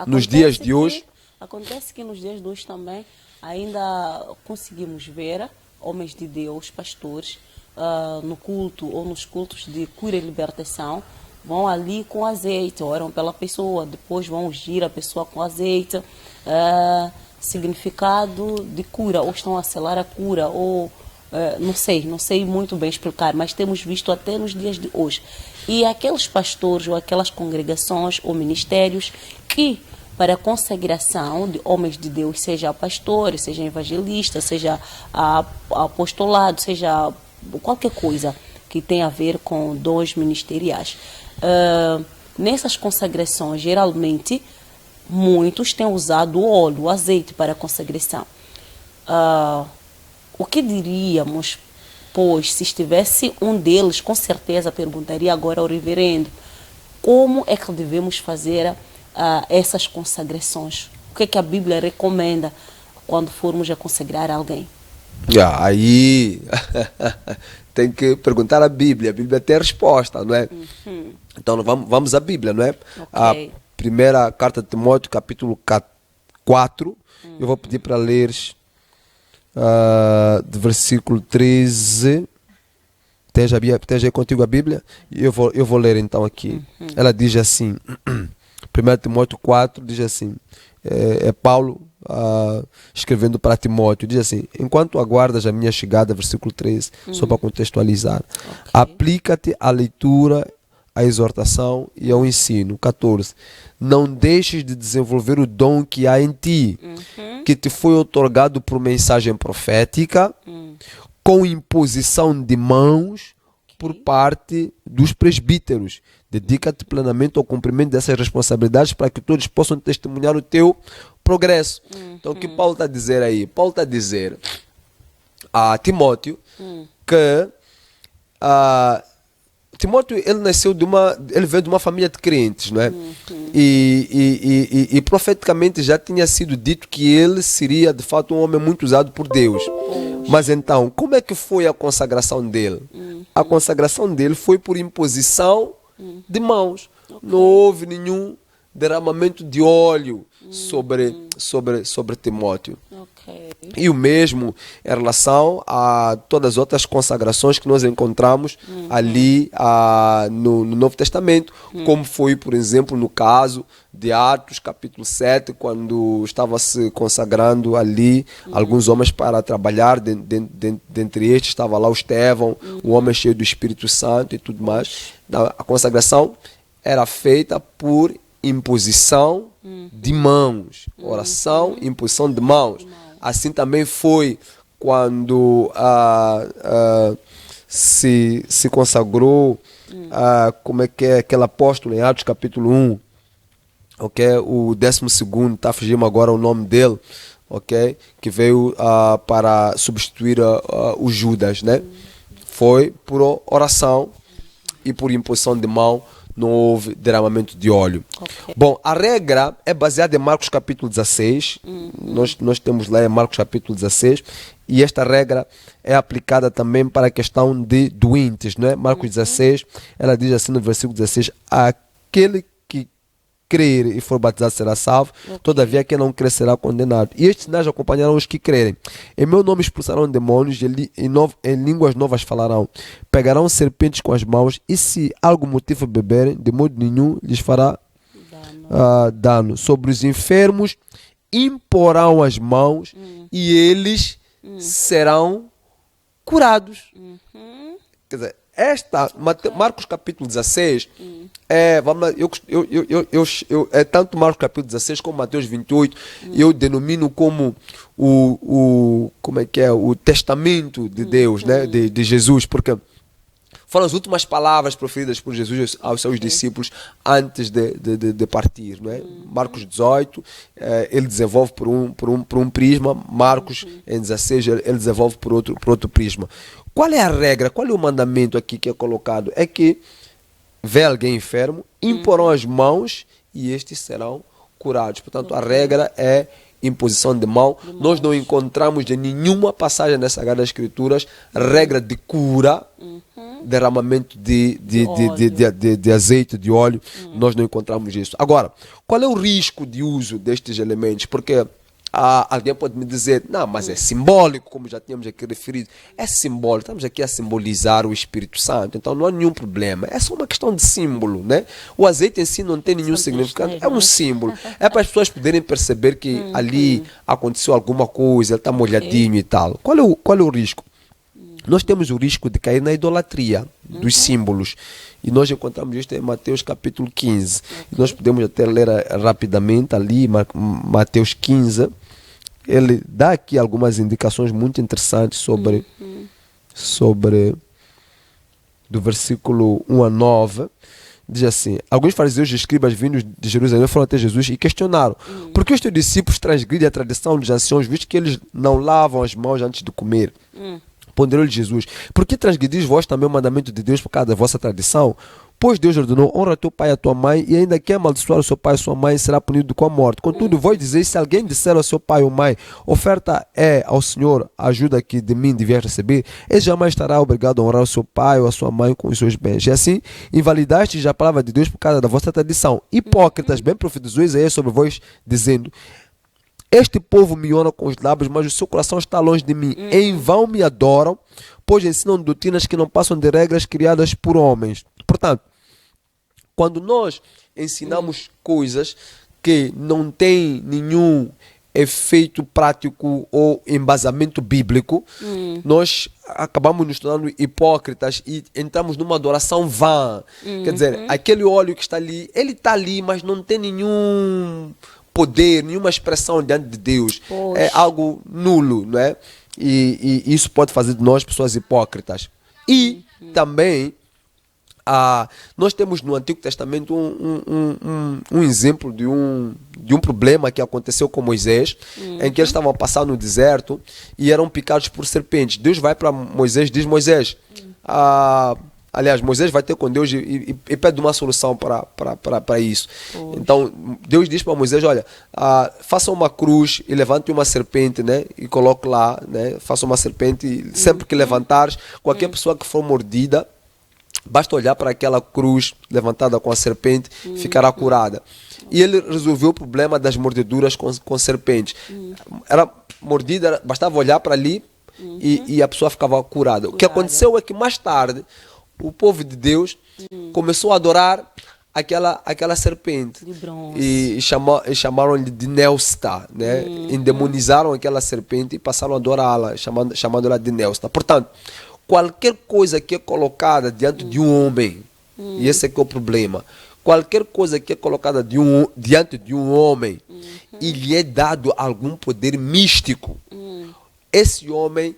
Nos dias de hoje... Acontece que nos dias de hoje também ainda conseguimos ver homens de Deus, pastores, no culto ou nos cultos de cura e libertação, vão ali com azeite, oram pela pessoa, depois vão ungir a pessoa com azeite, significado de cura, ou estão a selar a cura, ou não sei muito bem explicar, mas temos visto até nos dias de hoje. E aqueles pastores ou aquelas congregações ou ministérios que, para a consagração de homens de Deus, seja pastores, seja evangelistas, seja apostolado, seja qualquer coisa que tenha a ver com dons ministeriais. Nessas consagrações, geralmente, muitos têm usado o óleo, o azeite para a consagração. O que diríamos, pois, se estivesse um deles, com certeza perguntaria agora ao reverendo, como é que devemos fazer essas consagrações? O que é que a Bíblia recomenda quando formos a consagrar alguém? Aí tem que perguntar à Bíblia. A Bíblia tem a resposta, não é? Então vamos à Bíblia, não é? Okay. A primeira carta de Timóteo, capítulo 4, eu vou pedir para leres do versículo 13 Tens aí contigo a Bíblia? Eu vou ler então aqui. Ela diz assim, 1 Timóteo 4 diz assim, é Paulo escrevendo para Timóteo, diz assim: enquanto aguardas a minha chegada, versículo 13, só para contextualizar, aplica-te à leitura, à exortação e ao ensino. 14, não deixes de desenvolver o dom que há em ti, que te foi otorgado por mensagem profética, com imposição de mãos por parte dos presbíteros. Dedica-te plenamente ao cumprimento dessas responsabilidades para que todos possam testemunhar o teu progresso. Então o que Paulo está a dizer aí? Paulo está a dizer a Timóteo que Timóteo, ele veio de uma família de crentes, não é? E profeticamente já tinha sido dito que ele seria de fato um homem muito usado por Deus. Mas então, como é que foi a consagração dele? A consagração dele foi por imposição de mãos. Não houve nenhum derramamento de óleo sobre Timóteo. E o mesmo em relação a todas as outras consagrações que nós encontramos ali no Novo Testamento, como foi, por exemplo, no caso de Atos, capítulo 7, quando estava se consagrando ali alguns homens para trabalhar, dentre estes estava lá o Estevão, um homem cheio do Espírito Santo e tudo mais. A consagração era feita por imposição de mãos, oração, imposição de mãos. Assim também foi quando se consagrou, como é que é aquele apóstolo em Atos capítulo 1, okay? O 12º, está fugindo agora o nome dele, okay? Que veio para substituir o Judas, né? Foi por oração e por imposição de mão. Não houve derramamento de óleo. Bom, a regra é baseada em Marcos capítulo 16. Nós temos lá em Marcos capítulo 16. E esta regra é aplicada também para a questão de doentes, não é? Marcos 16, ela diz assim no versículo 16: aquele que crer e for batizado será salvo, todavia quem não crer será condenado. E estes sinais acompanharão os que crerem. Em meu nome expulsarão demônios, em línguas novas falarão, pegarão serpentes com as mãos, e se algo motivo beberem, de modo nenhum lhes fará dano. Sobre os enfermos imporão as mãos e eles serão curados. Quer dizer, Marcos capítulo 16 tanto Marcos capítulo 16 como Mateus 28 eu denomino como o testamento de Deus, né? de Jesus, porque foram as últimas palavras proferidas por Jesus aos seus discípulos antes de partir, não é? Marcos 18, ele desenvolve por um prisma. Marcos em 16 ele desenvolve por outro prisma. Qual é a regra? Qual é o mandamento aqui que é colocado? É que vê alguém enfermo, imporão as mãos e estes serão curados. Portanto, a regra é imposição de mão. Nós não encontramos de nenhuma passagem nessa Sagrada Escrituras regra de cura, derramamento de azeite, de óleo. Nós não encontramos isso. Agora, qual é o risco de uso destes elementos? Porque alguém pode me dizer, não, mas é simbólico, como já tínhamos aqui referido. É simbólico, estamos aqui a simbolizar o Espírito Santo, então não há nenhum problema. É só uma questão de símbolo, né? O azeite em si não tem nenhum significado, é um símbolo. É para as pessoas poderem perceber que ali aconteceu alguma coisa, ele está molhadinho e tal. Qual é o risco? Nós temos o risco de cair na idolatria dos símbolos. E nós encontramos isso em Mateus capítulo 15. E nós podemos até ler rapidamente ali, Mateus 15. Ele dá aqui algumas indicações muito interessantes sobre do versículo 1 a 9. Diz assim: alguns fariseus e escribas vindos de Jerusalém foram até Jesus e questionaram: por que os teus discípulos transgridem a tradição dos anciãos, visto que eles não lavam as mãos antes de comer? Ponderou-lhe Jesus: por que transgredis vós também o mandamento de Deus por causa da vossa tradição? Pois Deus ordenou: honra teu pai e a tua mãe, e ainda quem amaldiçoar o seu pai e a sua mãe será punido com a morte. Contudo, vós dizeis: se alguém disser ao seu pai ou mãe, oferta é ao Senhor a ajuda que de mim devias receber, ele jamais estará obrigado a honrar o seu pai ou a sua mãe com os seus bens. E assim, invalidastes a palavra de Deus por causa da vossa tradição. Hipócritas, bem profetizou Isaías sobre vós, dizendo: Este povo me honra com os lábios, mas o seu coração está longe de mim. Em vão me adoram, pois ensinam doutrinas que não passam de regras criadas por homens. Portanto, quando nós ensinamos coisas que não têm nenhum efeito prático ou embasamento bíblico, nós acabamos nos tornando hipócritas e entramos numa adoração vã. Quer dizer, aquele óleo que está ali, ele está ali, mas não tem nenhum poder, nenhuma expressão diante de Deus. Poxa. É algo nulo, não é? E isso pode fazer de nós pessoas hipócritas. E também nós temos no Antigo Testamento um exemplo de um problema que aconteceu com Moisés, em que eles estavam passando no deserto e eram picados por serpentes. Deus vai para Moisés, diz: Moisés, aliás, Moisés vai ter com Deus e pede uma solução para isso. Poxa. Então, Deus diz para Moisés: olha, faça uma cruz e levante uma serpente, né? E coloque lá, né? Faça uma serpente e sempre que levantares, qualquer pessoa que for mordida, basta olhar para aquela cruz levantada com a serpente, ficará curada. E ele resolveu o problema das mordeduras com serpentes. Era mordida, bastava olhar para ali e a pessoa ficava curada. O que aconteceu é que mais tarde o povo de Deus começou a adorar aquela serpente e chamaram-lhe de Neusta, né? Endemonizaram aquela serpente e passaram a adorá-la, chamando-la de Neusta. Portanto, qualquer coisa que é colocada diante de um homem, e esse é que é o problema, qualquer coisa que é colocada diante de um homem e lhe é dado algum poder místico, esse homem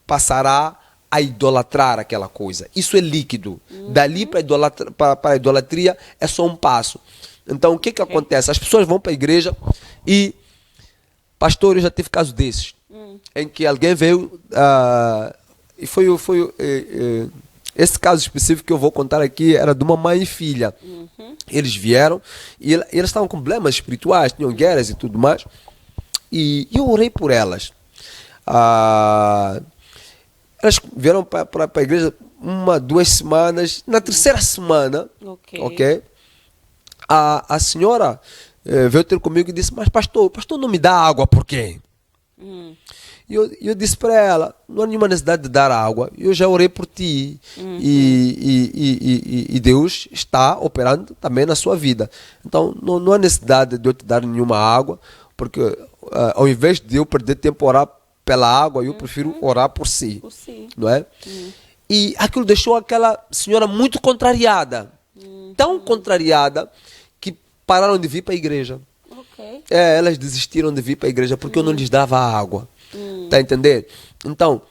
passará a idolatrar aquela coisa. Isso é líquido. Dali para a idolatria é só um passo. Então o que acontece? As pessoas vão para a igreja e, pastor, eu já tive casos desses, em que alguém veio e foi esse caso específico que eu vou contar aqui era de uma mãe e filha. Eles vieram e eles estavam com problemas espirituais, tinham guerras e tudo mais, e eu orei por elas. Elas vieram para a igreja 1, 2 semanas. Na terceira semana, a senhora veio ter comigo e disse: mas pastor não me dá água, por quê? E eu disse para ela: não há nenhuma necessidade de dar água, eu já orei por ti, e Deus está operando também na sua vida. Então não há necessidade de eu te dar nenhuma água, porque ao invés de eu perder tempo a orar pela água, eu prefiro orar por si. Não é? E aquilo deixou aquela senhora muito contrariada, tão contrariada que pararam de vir para a igreja. Elas desistiram de vir para a igreja porque eu não lhes dava água. Tá a entender? Então,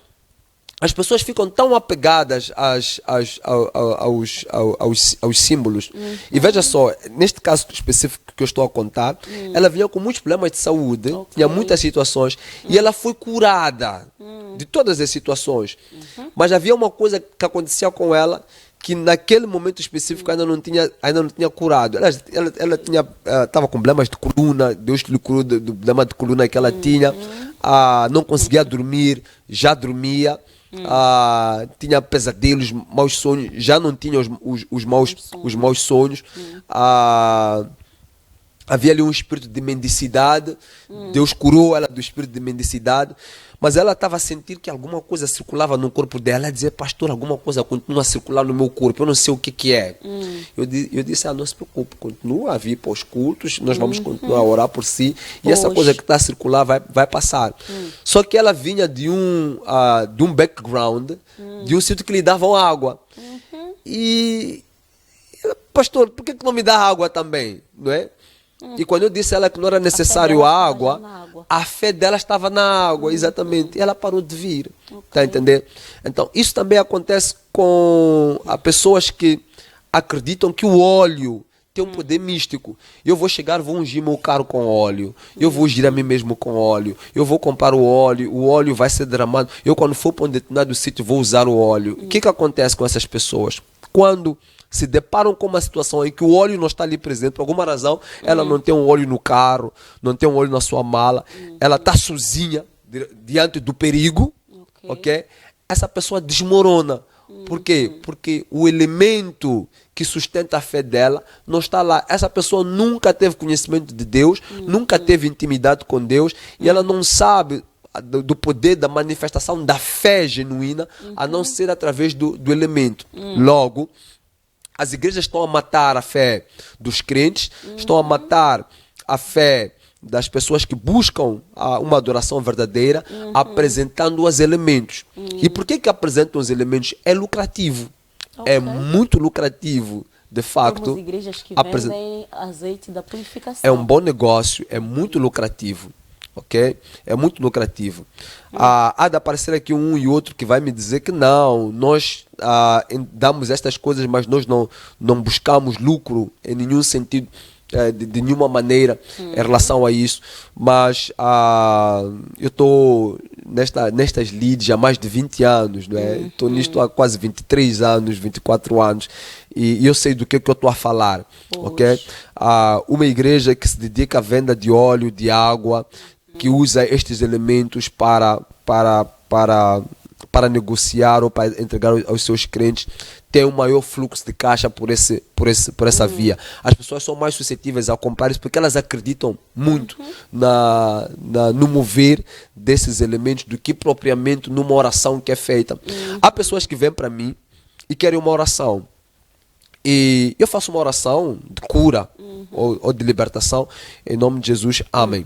as pessoas ficam tão apegadas aos símbolos. E veja só, neste caso específico que eu estou a contar, ela vinha com muitos problemas de saúde, tinha muitas situações, e ela foi curada de todas as situações. Mas havia uma coisa que acontecia com ela, que naquele momento específico ainda não tinha curado. Ela estava com problemas de coluna, Deus lhe curou do problema de coluna que ela tinha, não conseguia dormir, já dormia, tinha pesadelos, maus sonhos, já não tinha os maus sonhos, havia ali um espírito de mendicidade, Deus curou ela do espírito de mendicidade, mas ela estava a sentir que alguma coisa circulava no corpo dela. Ela dizia: pastor, alguma coisa continua a circular no meu corpo, eu não sei o que é. Eu disse: não se preocupe, continua a vir para os cultos, nós vamos continuar a orar por si, e essa coisa que está a circular vai passar. Só que ela vinha de um background, de um sítio que lhe davam água. E ela: pastor, por que não me dá água também? Não é? E quando eu disse a ela que não era necessário água, a fé dela estava na água, exatamente. E ela parou de vir. Tá a entender? Então, isso também acontece com pessoas que acreditam que o óleo tem um poder místico. Eu vou chegar, vou ungir meu carro com óleo. Eu vou ungir a mim mesmo com óleo. Eu vou comprar o óleo vai ser derramado. Eu, quando for para um determinado sítio, vou usar o óleo. O que acontece com essas pessoas? Quando se deparam com uma situação em que o óleo não está ali presente, por alguma razão, ela não tem um óleo no carro, não tem um óleo na sua mala, ela está sozinha diante do perigo, ok? Essa pessoa desmorona. Por quê? Porque o elemento que sustenta a fé dela não está lá. Essa pessoa nunca teve conhecimento de Deus, nunca teve intimidade com Deus, e ela não sabe do poder da manifestação da fé genuína, a não ser através do elemento. Logo, as igrejas estão a matar a fé dos crentes, estão a matar a fé das pessoas que buscam uma adoração verdadeira, apresentando os elementos. E por que apresentam os elementos? É lucrativo. É muito lucrativo, de facto. Temos igrejas que vendem azeite da purificação. É um bom negócio, é muito lucrativo. Ok? É muito lucrativo. Há de aparecer aqui um e outro que vai me dizer que não, nós damos estas coisas, mas nós não buscamos lucro em nenhum sentido, de nenhuma maneira em relação a isso. Mas eu estou nestas leads há mais de 20 anos, não é? Estou nisto há quase 23 anos, 24 anos, e eu sei do que eu estou a falar. Ok? Uma igreja que se dedica à venda de óleo, de água, que usa estes elementos para negociar ou para entregar aos seus clientes, tem um maior fluxo de caixa por essa via. As pessoas são mais suscetíveis a comprar isso porque elas acreditam muito no mover desses elementos do que propriamente numa oração que é feita. Há pessoas que vêm para mim e querem uma oração. E eu faço uma oração de cura ou de libertação em nome de Jesus. Amém.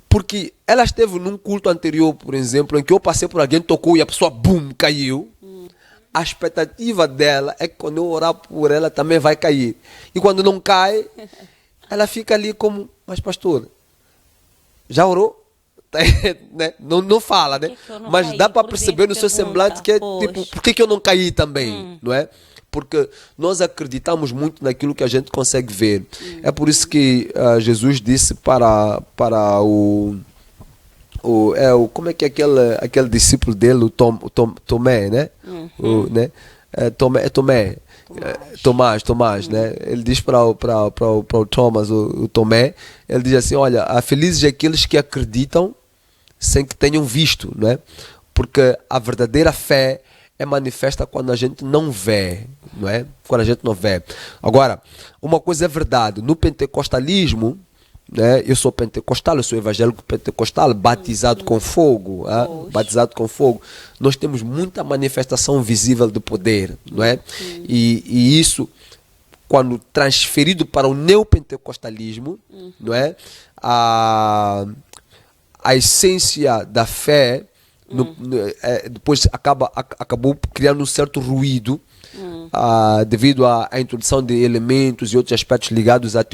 Porque ela esteve num culto anterior, por exemplo, em que eu passei por alguém, tocou e a pessoa, bum, caiu. A expectativa dela é que quando eu orar por ela também vai cair. E quando não cai, ela fica ali como, mas pastor, já orou? Né? Não fala, né? Mas dá para perceber no seu semblante que é tipo, por que eu não caí também? Não é? Porque nós acreditamos muito naquilo que a gente consegue ver. É por isso que Jesus disse para como é que é aquele discípulo dele, o Tomé, né? Tomás, né? Ele diz para o Thomas, o Tomé, ele diz assim, olha, felizes aqueles que acreditam sem que tenham visto, não é? Porque a verdadeira fé é manifesta quando a gente não vê, não é? Quando a gente não vê. Agora, uma coisa é verdade, no pentecostalismo, né? Eu sou pentecostal, eu sou evangélico pentecostal, batizado com fogo, batizado com fogo. Nós temos muita manifestação visível de poder, não é? E isso, quando transferido para o neopentecostalismo, não é? A essência da fé depois acabou criando um certo ruído devido à introdução de elementos e outros aspectos ligados à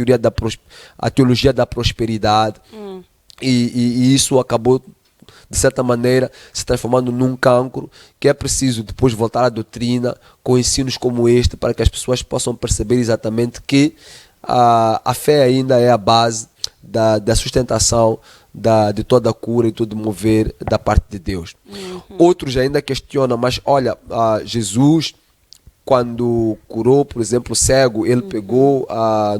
teologia da prosperidade, e isso acabou de certa maneira se transformando num cancro, que é preciso depois voltar à doutrina com ensinos como este para que as pessoas possam perceber exatamente que a fé ainda é a base da sustentação de toda a cura e todo mover da parte de Deus. Outros ainda questionam, mas olha, Jesus, quando curou, por exemplo, o cego, ele pegou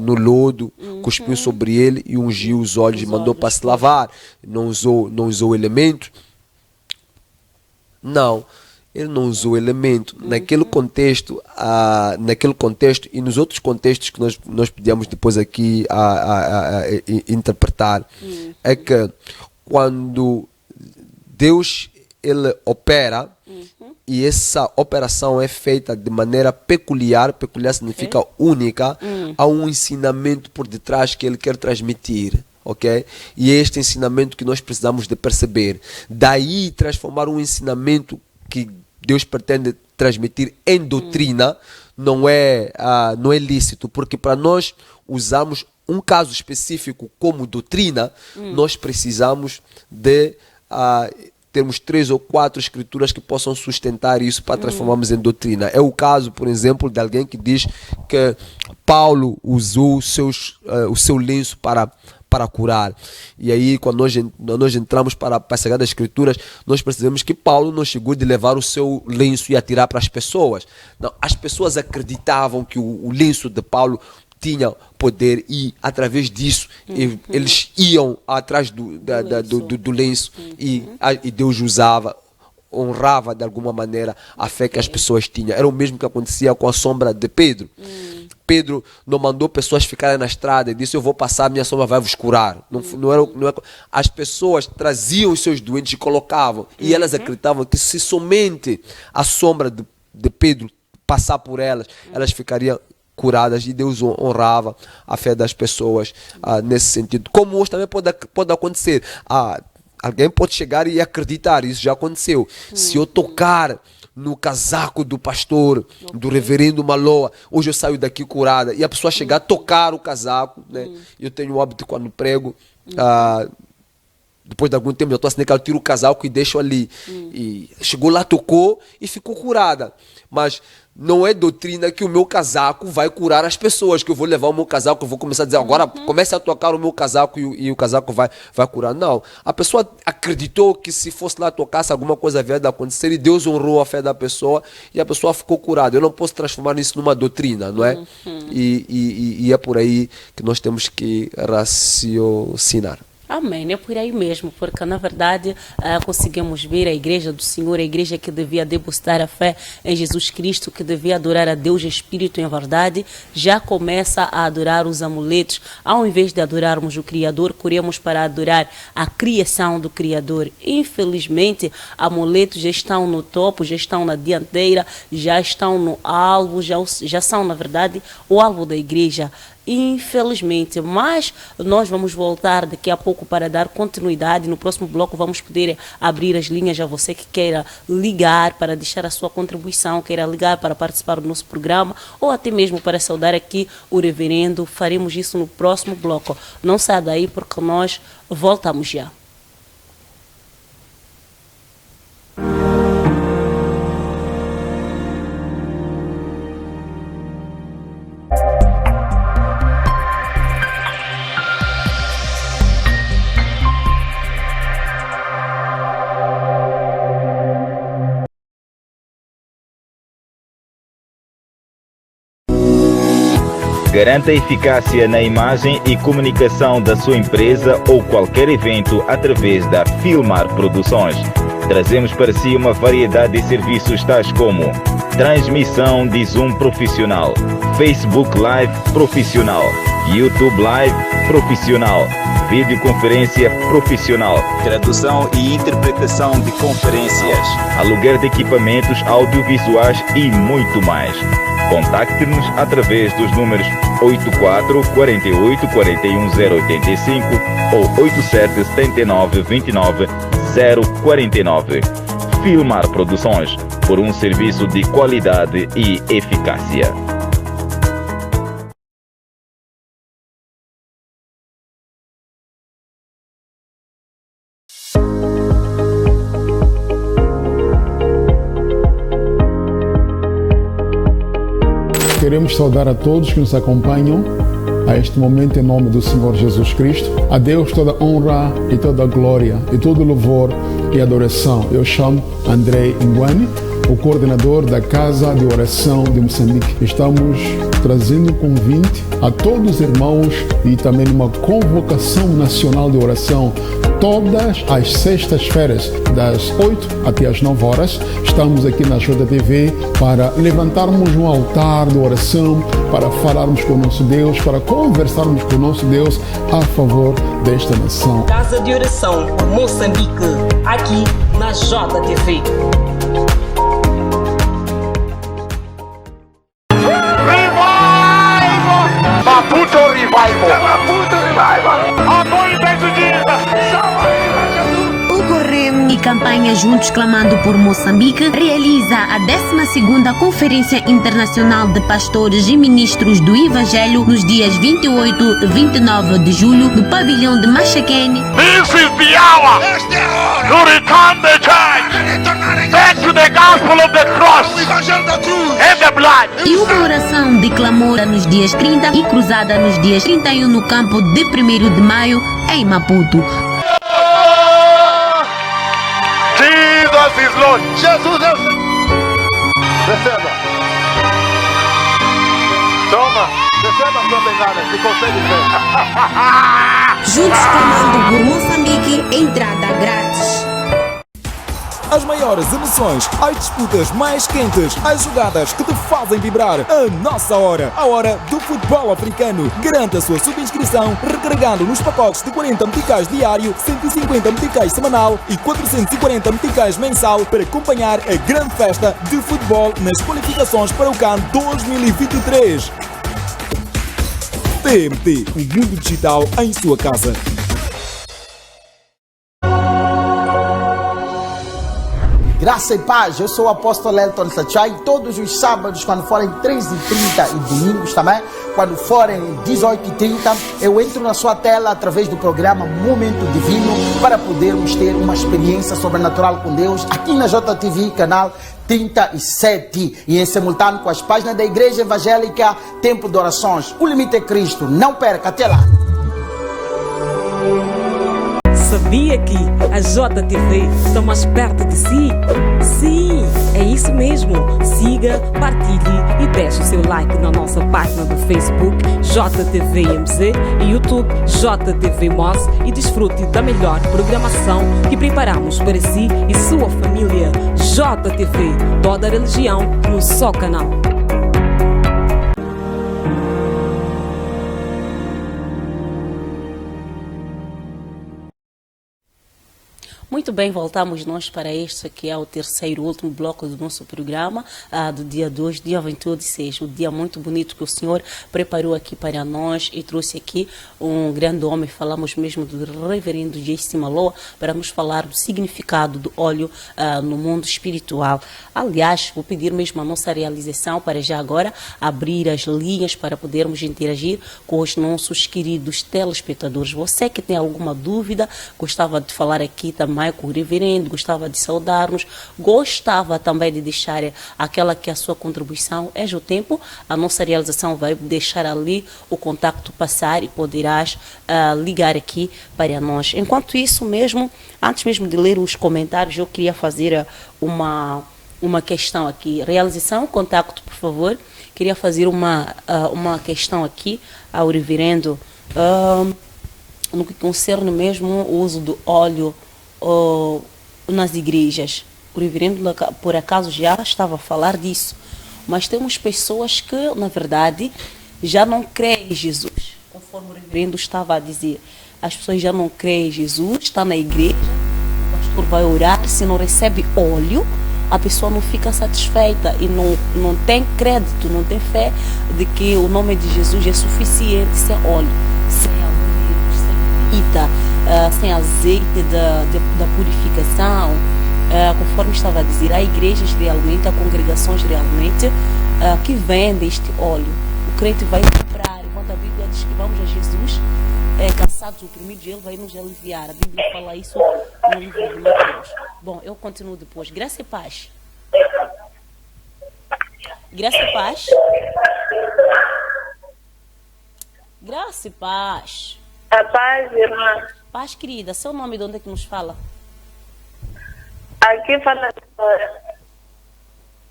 no lodo, cuspiu sobre ele e ungiu os olhos e mandou para se lavar. Não usou elemento? Não, ele não usou elemento. Naquele contexto e nos outros contextos que nós podíamos depois aqui interpretar, é que quando Deus ele opera, e essa operação é feita de maneira peculiar significa única, há um ensinamento por detrás que ele quer transmitir. Ok? E é este ensinamento que nós precisamos de perceber. Daí transformar um ensinamento que Deus pretende transmitir em doutrina não é lícito, porque para nós usarmos um caso específico como doutrina, nós precisamos de termos 3 ou 4 escrituras que possam sustentar isso para transformarmos em doutrina. É o caso, por exemplo, de alguém que diz que Paulo usou o seu lenço para curar. E aí, quando nós entramos para as Sagradas Escrituras, nós percebemos que Paulo não chegou de levar o seu lenço e atirar para as pessoas. Não, as pessoas acreditavam que o lenço de Paulo tinha poder e, através disso, eles iam atrás do lenço e Deus usava honrava de alguma maneira a fé que as pessoas tinham. Era o mesmo que acontecia com a sombra de Pedro. Pedro não mandou pessoas ficarem na estrada e disse: eu vou passar, minha sombra vai vos curar. Não era, as pessoas traziam os seus doentes e colocavam. E elas acreditavam que se somente a sombra de Pedro passar por elas, elas ficariam curadas, e Deus honrava a fé das pessoas nesse sentido. Como hoje também pode acontecer. Alguém pode chegar e acreditar, isso já aconteceu. Se eu tocar no casaco do pastor, do reverendo Maloa, hoje eu saio daqui curada, e a pessoa chegar a tocar o casaco, né? Eu tenho o hábito, quando prego, depois de algum tempo, eu estou assim, eu tiro o casaco e deixo ali. E chegou lá, tocou e ficou curada. Mas não é doutrina que o meu casaco vai curar as pessoas, que eu vou levar o meu casaco, eu vou começar a dizer, agora comece a tocar o meu casaco e o casaco vai curar. Não. A pessoa acreditou que se fosse lá tocasse, alguma coisa havia de acontecer, e Deus honrou a fé da pessoa e a pessoa ficou curada. Eu não posso transformar isso numa doutrina, não é? E é por aí que nós temos que raciocinar. Amém, é por aí mesmo, porque na verdade conseguimos ver a igreja do Senhor, a igreja que devia depositar a fé em Jesus Cristo, que devia adorar a Deus em espírito e em verdade, já começa a adorar os amuletos. Ao invés de adorarmos o Criador, corremos para adorar a criação do Criador. Infelizmente, amuletos já estão no topo, já estão na dianteira, já estão no alvo, já são na verdade o alvo da igreja. Infelizmente, mas nós vamos voltar daqui a pouco para dar continuidade. No próximo bloco vamos poder abrir as linhas a você que queira ligar para deixar a sua contribuição, queira ligar para participar do nosso programa, ou até mesmo para saudar aqui o reverendo. Faremos isso no próximo bloco. Não saia daí, porque nós voltamos já. Garanta eficácia na imagem e comunicação da sua empresa ou qualquer evento através da Filmar Produções. Trazemos para si uma variedade de serviços tais como transmissão de Zoom profissional, Facebook Live profissional, YouTube Live profissional, videoconferência profissional, tradução e interpretação de conferências, aluguer de equipamentos audiovisuais e muito mais. Contacte-nos através dos números 84 48 41 085 ou 87 79 29 049. Filmar Produções, por um serviço de qualidade e eficácia. Queremos saudar a todos que nos acompanham a este momento em nome do Senhor Jesus Cristo. A Deus toda honra e toda glória e todo louvor e adoração. Eu chamo Andrei Ngwani, o coordenador da Casa de Oração de Moçambique. Estamos trazendo um convite a todos os irmãos e também uma convocação nacional de oração. Todas as sextas-feiras, das 8 até as 9 horas, estamos aqui na JTV para levantarmos um altar de oração, para falarmos com o nosso Deus, para conversarmos com o nosso Deus a favor desta nação. Casa de Oração Moçambique, aqui na JTV. Maputo Revival. Maputo Revival. Anointed Jesus. O Correm e campanha Juntos Clamando por Moçambique realiza a 12ª Conferência Internacional de Pastores e Ministros do Evangelho nos dias 28 e 29 de julho no pavilhão de Machakene. This is the hour to return the church back to the gospel of the cross and the blood. E uma oração de clamor nos dias 30 e cruzada nos dias 31 no campo de 1º de maio em Maputo. Jesus is Lord. Jesus é o Senhor. Receba. Toma. Receba a sua bengala, se consegue ver. Juntos Clamando por Moçambique, entrada grátis. As maiores emoções, as disputas mais quentes, as jogadas que te fazem vibrar. A nossa hora, a hora do futebol africano. Garanta a sua subscrição recarregando nos pacotes de 40 meticais diário, 150 meticais semanal e 440 meticais mensal para acompanhar a grande festa de futebol nas qualificações para o CAN 2023. TMT, o mundo digital em sua casa. Graça e paz, eu sou o apóstolo Elton Sachai. Todos os sábados, quando forem 3h30 e domingos também, quando forem 18h30, eu entro na sua tela através do programa Momento Divino para podermos ter uma experiência sobrenatural com Deus aqui na JTV, canal 37, e em simultâneo com as páginas da Igreja Evangélica Tempo de Orações. O limite é Cristo. Não perca, até lá. Sabia que a JTV está mais perto de si? Sim, é isso mesmo. Siga, partilhe e deixe o seu like na nossa página do Facebook JTVMZ e YouTube JTV Moz e desfrute da melhor programação que preparamos para si e sua família. JTV, toda a religião no só canal. Muito bem, voltamos nós para este que é o terceiro e último bloco do nosso programa, do dia 2, dia 28 de 6, um dia muito bonito que o Senhor preparou aqui para nós e trouxe aqui um grande homem, falamos mesmo do reverendo J.C. Malô, para nos falar do significado do óleo no mundo espiritual. Aliás, vou pedir mesmo a nossa realização para já agora abrir as linhas para podermos interagir com os nossos queridos telespectadores. Você que tem alguma dúvida, gostava de falar aqui também com o reverendo, gostava de saudar-nos, gostava também de deixar aquela que é a sua contribuição, é o tempo, a nossa realização vai deixar ali o contacto passar e poderás ligar aqui para nós. Enquanto isso mesmo, antes mesmo de ler os comentários, eu queria fazer uma questão aqui. Realização, contacto, por favor. Queria fazer uma questão aqui ao reverendo no que concerne mesmo o uso do óleo nas igrejas. O reverendo, por acaso, já estava a falar disso, mas temos pessoas que, na verdade, já não creem em Jesus, conforme o reverendo estava a dizer. As pessoas já não creem em Jesus, está na igreja, o pastor vai orar, se não recebe óleo, a pessoa não fica satisfeita e não tem crédito, não tem fé de que o nome de Jesus é suficiente sem óleo, sem óleo, sem fita, sem azeite da purificação, conforme estava a dizer, há igrejas realmente, há congregações realmente que vendem este óleo. O crente vai comprar, enquanto a Bíblia diz que vamos a Jesus cansados, oprimidos, ele vai nos aliviar. A Bíblia fala isso no livro de Mateus. Bom, eu continuo depois. Graça e paz. Graça e paz. Graça e paz. A paz, irmã. Paz, querida. Seu nome, de onde é que nos fala? Aqui fala Vitória.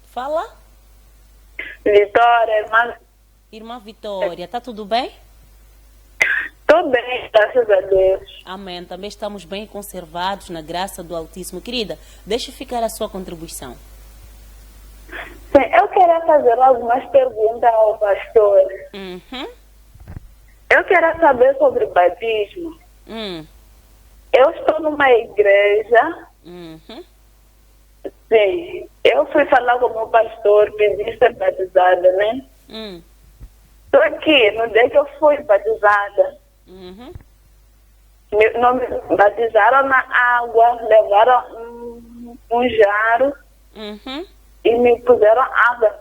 Fala? Vitória, irmã. Irmã Vitória, tá tudo bem? Tudo bem, graças a Deus. Amém. Também estamos bem conservados na graça do Altíssimo. Querida, deixa ficar a sua contribuição. Sim, eu queria fazer algumas perguntas ao pastor. Eu quero saber sobre batismo. Eu estou numa igreja. Sim, eu fui falar com o meu pastor, pedi ser batizada, né? Estou aqui, no dia que eu fui batizada, não me batizaram na água, levaram um jarro e me puseram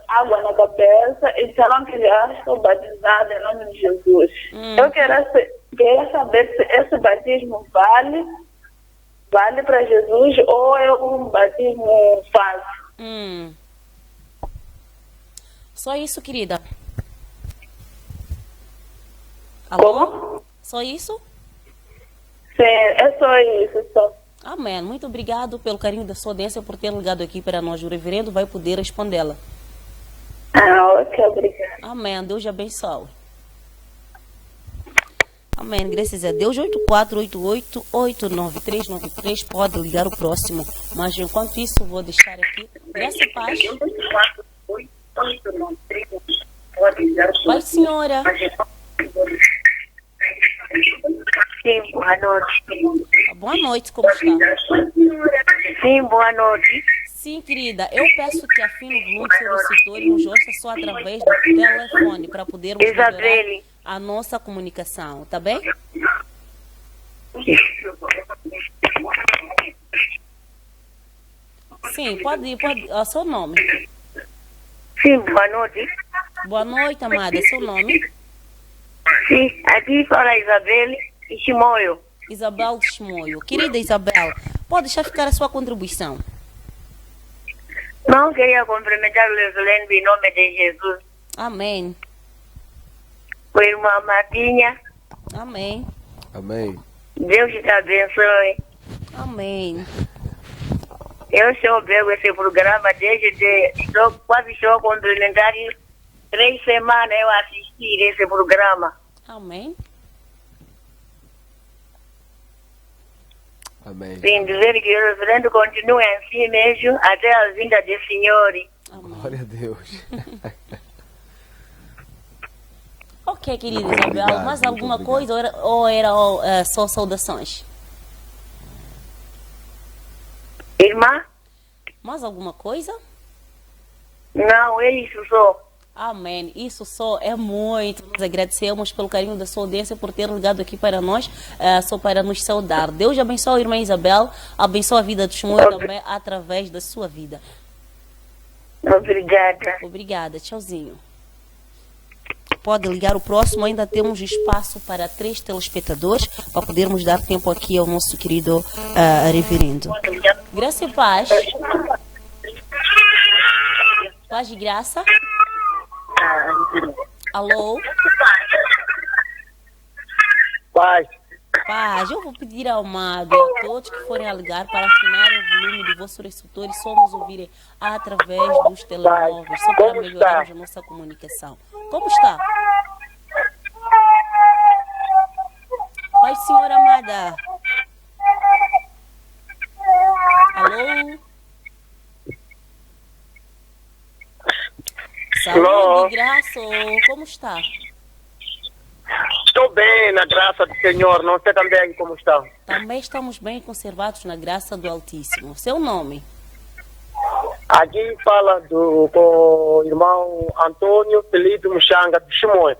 água na cabeça e disseram que já estou batizada em nome de Jesus. Eu queria saber se esse batismo vale para Jesus ou é um batismo fácil. Só isso, querida. Alô? Como? Só isso? Sim, é só isso. Só. Amém. Muito obrigado pelo carinho da sua audiência, por ter ligado aqui para nós. O reverendo vai poder respondê-la. Ok, obrigada. Amém. Deus te abençoe. Amém. Graças a Deus. 8488-89393. Pode ligar o próximo. Mas enquanto isso, vou deixar aqui. Graça e paz. Paz, senhora. Sim, boa noite. Boa noite, como está? Sim, boa noite. Sim, querida, eu peço que afine muito seu receptor e nos ouça só através do telefone para podermos melhorar a nossa comunicação, tá bem? Sim, pode ir, seu nome. Sim, boa noite. Boa noite, amada, seu nome? Sim, aqui fala Isabel e Chimoio. Isabel de Chimoio. Querida Isabel, pode deixar ficar a sua contribuição. Não queria cumprimentar o Reverendo em nome de Jesus. Amém. Com a irmã Martinha. Amém. Amém. Deus te abençoe. Amém. Eu só pego esse programa desde quase estou complementar 3 semanas eu assisti esse programa. Amém. Amém. Sim, dizer que o reverendo continue assim mesmo até a vinda do Senhor. Amém. Glória a Deus. Ok, querida Isabel, Obrigado, mais alguma muito coisa ou era só saudações? Irmã? Mais alguma coisa? Não, é isso só. Amém. Isso só é muito. Nós agradecemos pelo carinho da sua audiência, por ter ligado aqui para nós, só para nos saudar. Deus abençoe a irmã Isabel, abençoe a vida do Chimoio também através da sua vida. Obrigada. Obrigada. Tchauzinho. Pode ligar o próximo, ainda temos espaço para 3 telespectadores, para podermos dar tempo aqui ao nosso querido reverendo. Graça e paz. Paz e graça. Alô? Paz. Paz, eu vou pedir ao amado e a todos que forem a ligar para afinarem o volume do vosso receptor e só nos ouvirem através dos telemóveis, só para melhorarmos a nossa comunicação. Como está? Paz, senhora amada. Alô? Saúde, graça, como está? Estou bem, na graça do Senhor. Não sei também como está. Também estamos bem conservados na graça do Altíssimo. Seu nome? Aqui fala com o irmão Antônio Felipe Muxanga do Chimoio.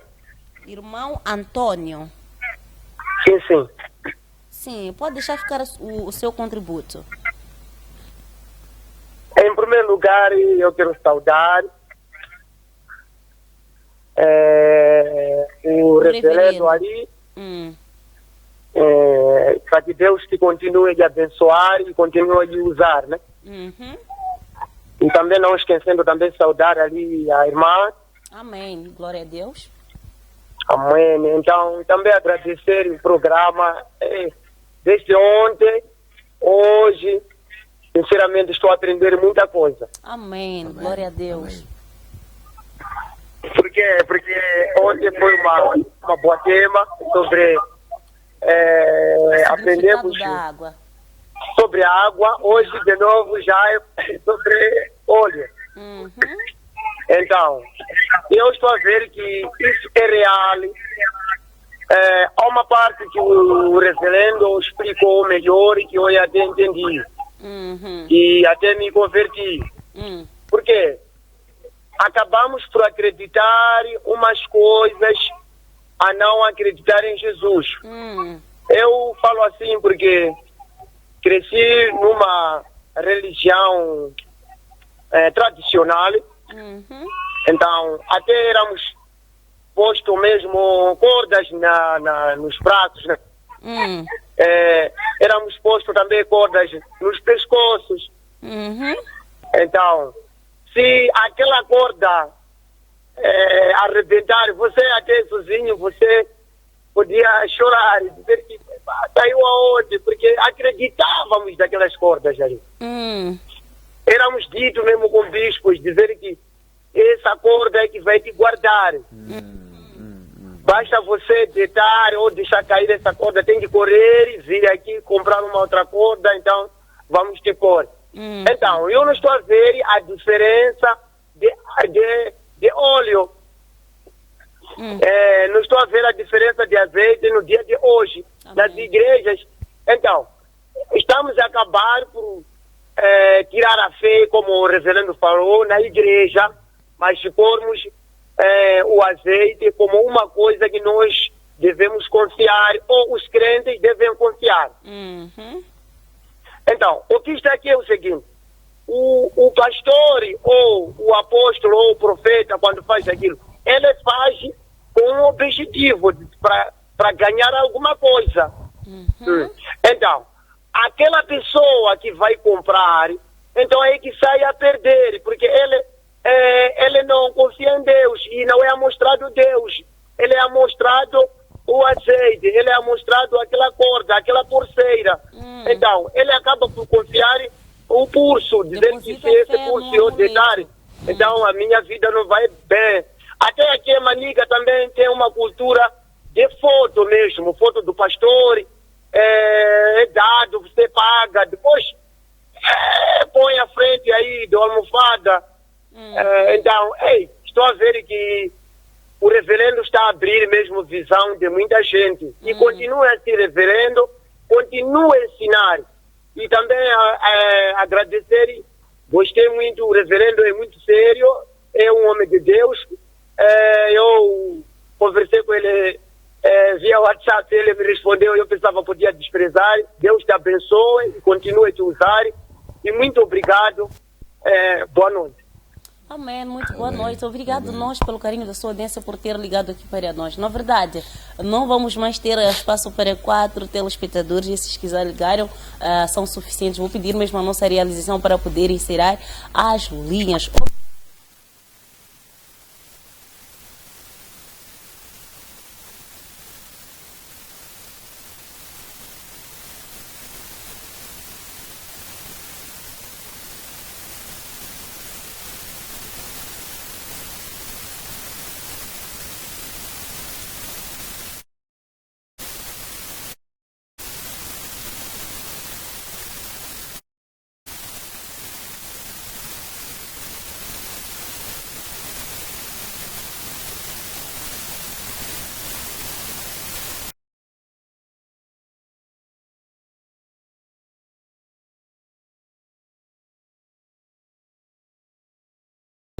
Irmão Antônio? Sim, sim. Sim, pode deixar ficar o seu contributo. Em primeiro lugar, eu quero saudar o reverendo ali, para que Deus te continue a abençoar e continue a usar, né? Uhum. E também não esquecendo também saudar ali a irmã. Amém, glória a Deus. Amém. Então, também agradecer o programa desde ontem, hoje, sinceramente estou a aprender muita coisa. Amém, glória a Deus. Amém. Porque ontem foi uma boa tema sobre aprendemos da água. Sobre a água, hoje de novo já é sobre óleo. Uhum. Então, eu estou a ver que isso é real. Há uma parte que o reverendo explicou melhor e que eu até entendi. Uhum. E até me converti. Por quê? Acabamos por acreditar umas coisas a não acreditar em Jesus. Eu falo assim porque cresci numa religião tradicional. Então, até éramos postos mesmo cordas nos braços, né? Éramos postos também cordas nos pescoços. Então, se aquela corda arrebentar, você até sozinho, você podia chorar e dizer que saiu aonde, porque acreditávamos naquelas cordas ali. Éramos ditos mesmo com bispos, dizer que essa corda é que vai te guardar. basta você deitar ou deixar cair essa corda, tem que correr e vir aqui comprar uma outra corda, então vamos te pôr. Então, eu não estou a ver a diferença de óleo. Não estou a ver a diferença de azeite no dia de hoje, nas igrejas. Então, estamos a acabar por tirar a fé, como o reverendo falou, na igreja, mas se formos o azeite como uma coisa que nós devemos confiar, ou os crentes devem confiar. Então, o que está aqui é o seguinte: o pastor, ou o apóstolo, ou o profeta, quando faz aquilo, ele faz com um objetivo para ganhar alguma coisa. Então, aquela pessoa que vai comprar, então é que sai a perder, porque ele não confia em Deus e não é amostrado Deus. Ele é amostrado o azeite, ele é amostrado aquela corda, aquela pulseira. Então, ele acaba por confiar o pulso, dizer que se esse pulso eu deitar, então a minha vida não vai bem. Até aqui em Manica também tem uma cultura de foto mesmo, foto do pastor, é dado, você paga, depois põe à frente aí do almofada. Então, estou a ver que o reverendo está a abrir mesmo visão de muita gente. E continua a ser reverendo, continua a ensinar. E também agradecer, gostei muito, o reverendo é muito sério, é um homem de Deus. Eu conversei com ele via WhatsApp, ele me respondeu, eu pensava que podia desprezar. Deus te abençoe e continue a te usar. E muito obrigado. Boa noite. Amém, muito boa noite. Obrigado nós pelo carinho da sua audiência, por ter ligado aqui para nós. Na verdade, não vamos mais ter espaço para 4 telespectadores, e esses que já ligaram são suficientes. Vou pedir mesmo a nossa realização para poder encerrar as linhas.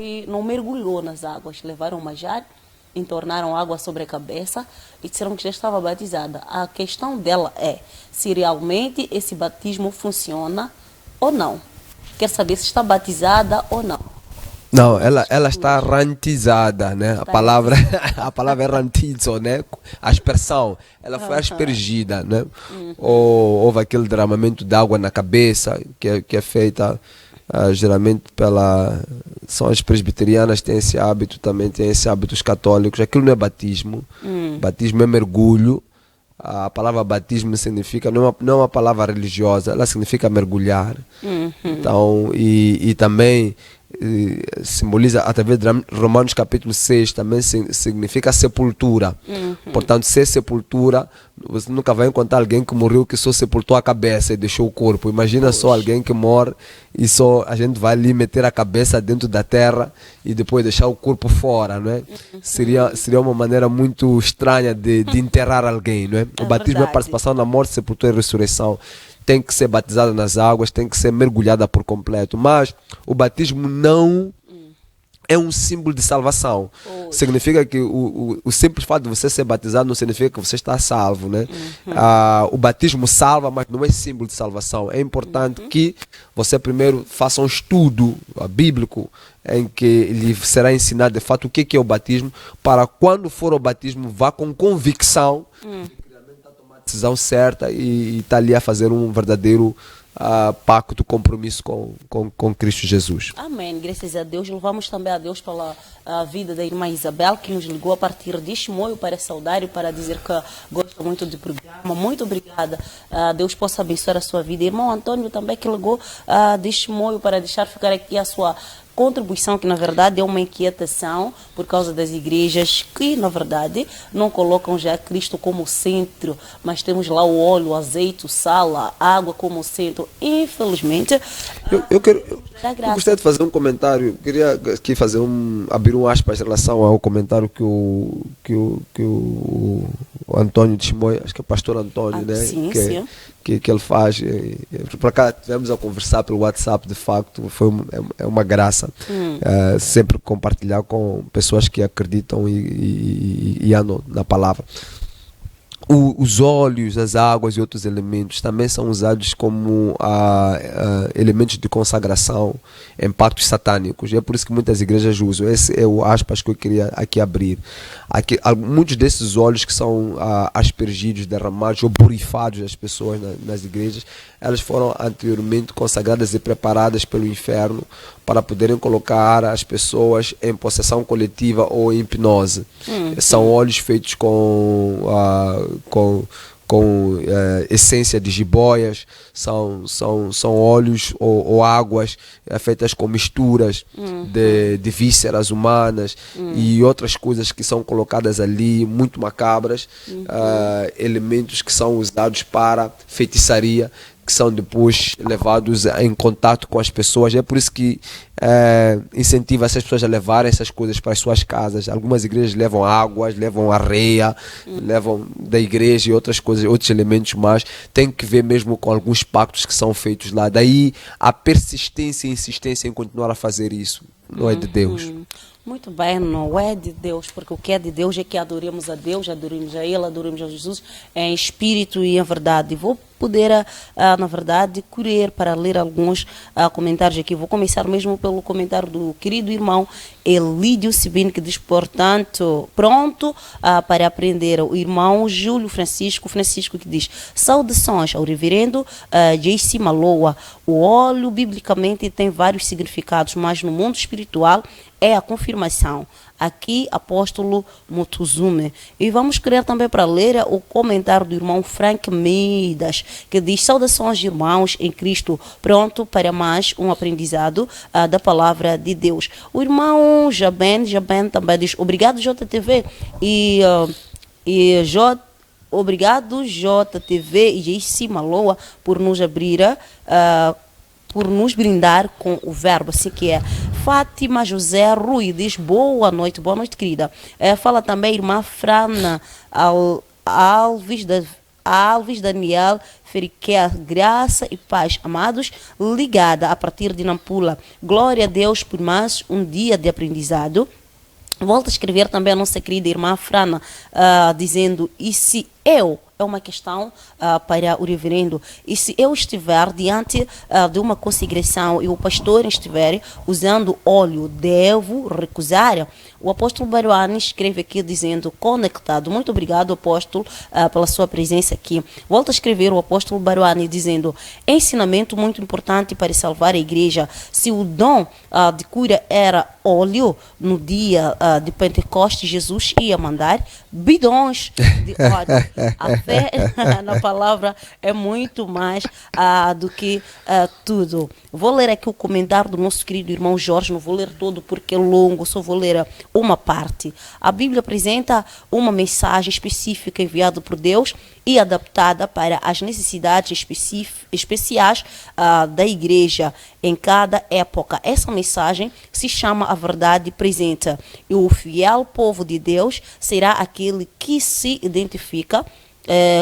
E não mergulhou nas águas, levaram uma jarra, entornaram água sobre a cabeça e disseram que já estava batizada. A questão dela é se realmente esse batismo funciona ou não. Quer saber se está batizada ou não. Não, ela está rantizada, né? A palavra é rantizo, né? A aspersão, ela foi aspergida, né? Houve aquele derramamento de água na cabeça que é feita geralmente são as presbiterianas, têm esse hábito, também tem esse hábito os católicos. Aquilo não é batismo, batismo é mergulho. A palavra batismo significa, não é uma palavra religiosa, ela significa mergulhar. Então, e também simboliza, através de Romanos capítulo 6, também significa sepultura. Portanto, se é sepultura, você nunca vai encontrar alguém que morreu que só sepultou a cabeça e deixou o corpo. Imagina só alguém que morre e só a gente vai ali meter a cabeça dentro da terra e depois deixar o corpo fora, não é? Seria uma maneira muito estranha de enterrar alguém, não é? O batismo é participação na morte, sepultura e ressurreição. Tem que ser batizada nas águas, tem que ser mergulhada por completo. Mas o batismo não é um símbolo de salvação. Significa que o simples fato de você ser batizado não significa que você está salvo, né? O batismo salva, mas não é símbolo de salvação. É importante que você primeiro faça um estudo bíblico em que lhe será ensinado de fato o que é o batismo, para quando for o batismo vá com convicção, decisão certa e está ali a fazer um verdadeiro pacto, compromisso com Cristo Jesus. Amém, graças a Deus. Louvamos também a Deus pela vida da irmã Isabel, que nos ligou a partir de Chimoio para saudar e para dizer que gosta muito do programa. Muito obrigada. Deus possa abençoar a sua vida. Irmão Antônio também, que ligou de Chimoio para deixar ficar aqui a sua contribuição que, na verdade, é uma inquietação por causa das igrejas que, na verdade, não colocam já Cristo como centro, mas temos lá o óleo, o azeite, o sal, a água como centro. Infelizmente, eu gostaria de fazer um comentário. Queria aqui abrir um aspas em relação ao comentário que o Antônio de Chimoio, acho que é o pastor Antônio, né? Sim, que ele faz. Por cá tivemos a conversar pelo WhatsApp, de facto, é uma graça. Sempre compartilhar com pessoas que acreditam e andam na palavra. Os óleos, as águas e outros elementos também são usados como elementos de consagração em pactos satânicos. E é por isso que muitas igrejas usam. Esse é o aspas que eu queria aqui abrir. Muitos desses óleos que são aspergidos, derramados ou borrifados das pessoas nas igrejas, elas foram anteriormente consagradas e preparadas pelo inferno para poderem colocar as pessoas em possessão coletiva ou em hipnose. São óleos feitos com essência de jiboias, são óleos ou águas feitas com misturas de vísceras humanas e outras coisas que são colocadas ali, muito macabras, elementos que são usados para feitiçaria, que são depois levados em contato com as pessoas. É por isso que incentiva essas pessoas a levarem essas coisas para as suas casas. Algumas igrejas levam águas, levam areia, levam da igreja e outras coisas, outros elementos, mas tem que ver mesmo com alguns pactos que são feitos lá. Daí a persistência e insistência em continuar a fazer isso. Não é de Deus. Muito bem, não é de Deus, porque o que é de Deus é que adoremos a Deus, adoremos a Ele, adoremos a Jesus em espírito e em verdade. Vou poder, na verdade, correr para ler alguns comentários aqui. Vou começar mesmo pelo comentário do querido irmão Elídio Sibino, que diz, portanto, pronto para aprender. O irmão Júlio Francisco que diz, saudações ao reverendo J.C. Maloa. O óleo, biblicamente, tem vários significados, mas no mundo espiritual é a confirmação. Aqui, apóstolo Mutuzume. E vamos querer também para ler o comentário do irmão Frank Midas, que diz, saudações irmãos em Cristo, pronto para mais um aprendizado da palavra de Deus. O irmão Jaben também diz, obrigado JTV obrigado JTV e J.C. Maloa por nos abrir por nos brindar com o verbo, assim que é. Fátima José Rui diz, boa noite querida. Fala também a irmã Frana Alves Daniel Feriquer, graça e paz, amados, ligada a partir de Nampula. Glória a Deus por mais um dia de aprendizado. Volto a escrever também a nossa querida irmã Frana, dizendo, e se eu, é uma questão para o reverendo, e se eu estiver diante de uma consagração e o pastor estiver usando óleo, devo recusar? O apóstolo Baruani escreve aqui dizendo, conectado. Muito obrigado, apóstolo, pela sua presença aqui. Volto a escrever o apóstolo Baruani dizendo, ensinamento muito importante para salvar a igreja. Se o dom de cura era óleo, no dia de Pentecostes, Jesus ia mandar bidões de óleo. A fé na palavra é muito mais do que tudo. Vou ler aqui o comentário do nosso querido irmão Jorge, não vou ler todo porque é longo, só vou ler uma parte. A Bíblia apresenta uma mensagem específica enviada por Deus e adaptada para as necessidades especiais da igreja em cada época. Essa mensagem se chama a verdade presente. E o fiel povo de Deus será aquele que se identifica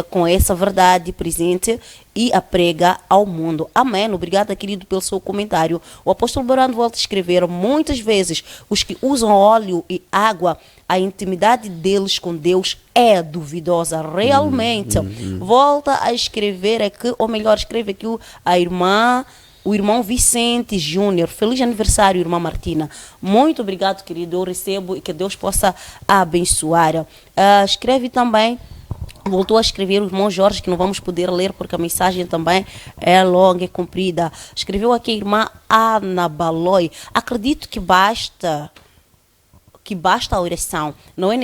com essa verdade presente e a prega ao mundo. Amém. Obrigada, querido, pelo seu comentário. O apóstolo Barano volta a escrever, muitas vezes os que usam óleo e água, a intimidade deles com Deus é duvidosa, realmente. Volta a escrever aqui, ou melhor, escreve aqui o irmão Vicente Júnior. Feliz aniversário, irmã Martina. Muito obrigado, querido. Eu recebo e que Deus possa abençoar. Escreve também, voltou a escrever o irmão Jorge, que não vamos poder ler porque a mensagem também é longa e comprida. Escreveu aqui a irmã Ana Baloi. Acredito que basta a oração. Não é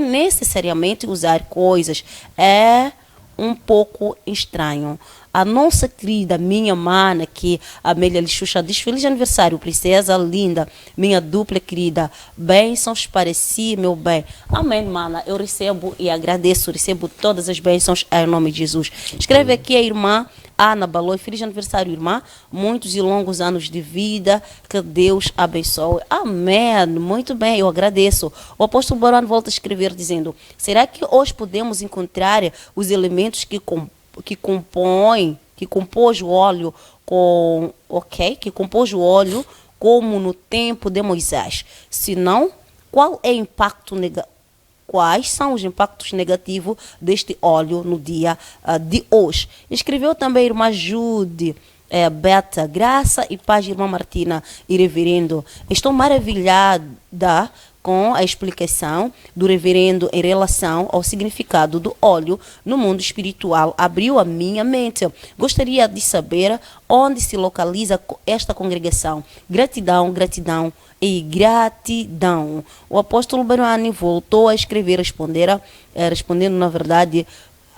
necessariamente usar coisas. É um pouco estranho. A nossa querida, minha mana, que a Amélia Lixuxa diz, feliz aniversário, princesa linda, minha dupla querida, bênçãos para si, meu bem. Amém, mana, eu recebo e agradeço, recebo todas as bênçãos em nome de Jesus. Escreve aqui a irmã Ana Baloi, feliz aniversário, irmã, muitos e longos anos de vida, que Deus abençoe. Amém, muito bem, eu agradeço. O apóstolo Barone volta a escrever dizendo, será que hoje podemos encontrar os elementos que compõem o óleo que compôs o óleo como no tempo de Moisés? Se não, quais são os impactos negativos deste óleo no dia de hoje? Escreveu também a irmã Jude Beta, graça e paz, irmã Martina e reverendo. Estou maravilhada com a explicação do reverendo em relação ao significado do óleo no mundo espiritual. Abriu a minha mente. Gostaria de saber onde se localiza esta congregação. Gratidão, gratidão e gratidão. O apóstolo Barani voltou a escrever, respondendo na verdade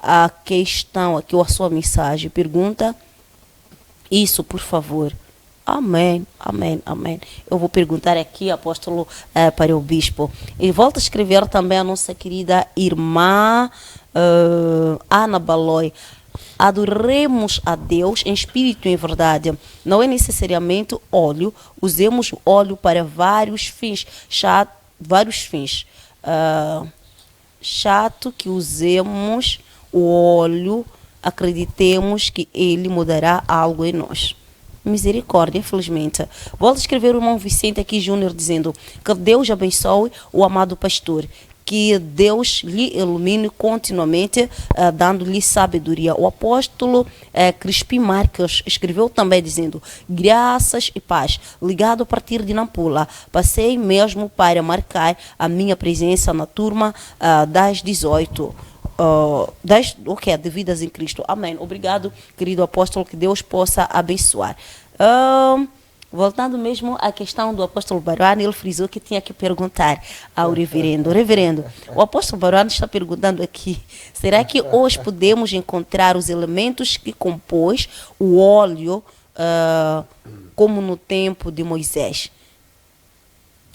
a questão aqui, a sua mensagem. Pergunta isso, por favor. Amém, amém, amém. Eu vou perguntar aqui, apóstolo, para o bispo. E volta a escrever também a nossa querida irmã Ana Baloi. Adoremos a Deus em espírito e em verdade. Não é necessariamente óleo. Usemos óleo para vários fins. Chato que usemos o óleo, acreditemos que ele mudará algo em nós. Misericórdia, infelizmente. Volto a escrever o irmão Vicente aqui Júnior dizendo que Deus abençoe o amado pastor, que Deus lhe ilumine continuamente, dando-lhe sabedoria. O apóstolo Crispim Marques escreveu também dizendo graças e paz, ligado a partir de Nampula. Passei mesmo para marcar a minha presença na turma das 18. Devidas em Cristo. Amém. Obrigado, querido apóstolo, que Deus possa abençoar. Voltando mesmo à questão do apóstolo Baruani, ele frisou que tinha que perguntar ao reverendo. Reverendo, o apóstolo Baruani está perguntando aqui, será que hoje podemos encontrar os elementos que compôs o óleo como no tempo de Moisés?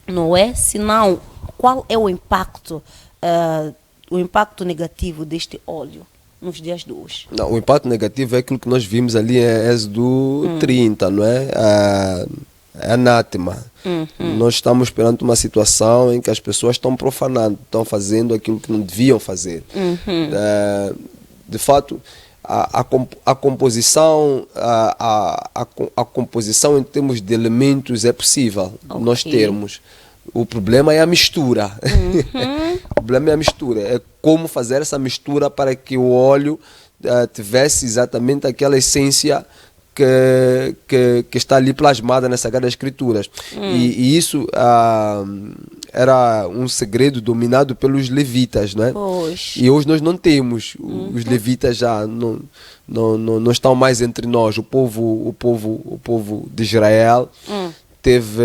Não é? Se não, qual é o impacto negativo deste óleo nos dias de hoje? Não, o impacto negativo é aquilo que nós vimos ali em Êxodo 30, não é? É anátema. Nós estamos perante uma situação em que as pessoas estão profanando, estão fazendo aquilo que não deviam fazer. De fato, a composição em termos de elementos é possível nós termos. O problema é a mistura. O problema é a mistura. É como fazer essa mistura para que o óleo tivesse exatamente aquela essência que está ali plasmada nas Sagradas Escrituras. E isso era um segredo dominado pelos levitas, né? E hoje nós não temos. Os levitas já não estão mais entre nós. O povo de Israel teve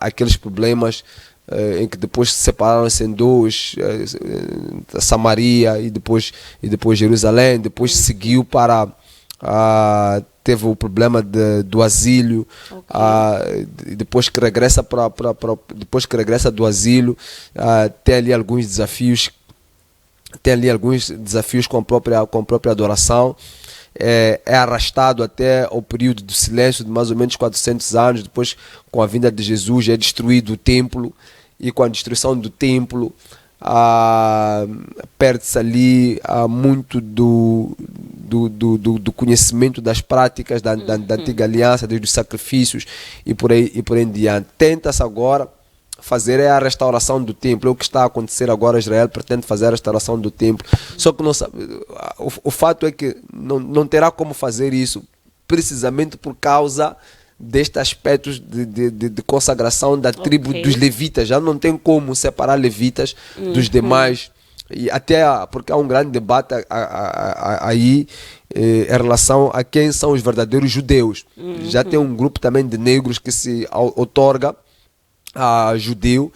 aqueles problemas em que depois se separaram-se em dois, Samaria e depois Jerusalém, depois seguiu para teve o problema do asilo, depois que regressa depois que regressa do asilo, tem ali alguns desafios com a própria adoração. É arrastado até o período do silêncio de mais ou menos 400 anos. Depois, com a vinda de Jesus, é destruído o templo, e com a destruição do templo perde-se ali muito do conhecimento das práticas da antiga aliança, desde os sacrifícios e por aí em diante. Tenta-se agora fazer a restauração do templo. É o que está a acontecer agora. Israel pretende fazer a restauração do templo, só que não sabe, o fato é que não terá como fazer isso, precisamente por causa destes aspectos de consagração da tribo dos levitas. Já não tem como separar levitas dos demais, e até porque há um grande debate aí em relação a quem são os verdadeiros judeus. Já tem um grupo também de negros que se outorga judeu,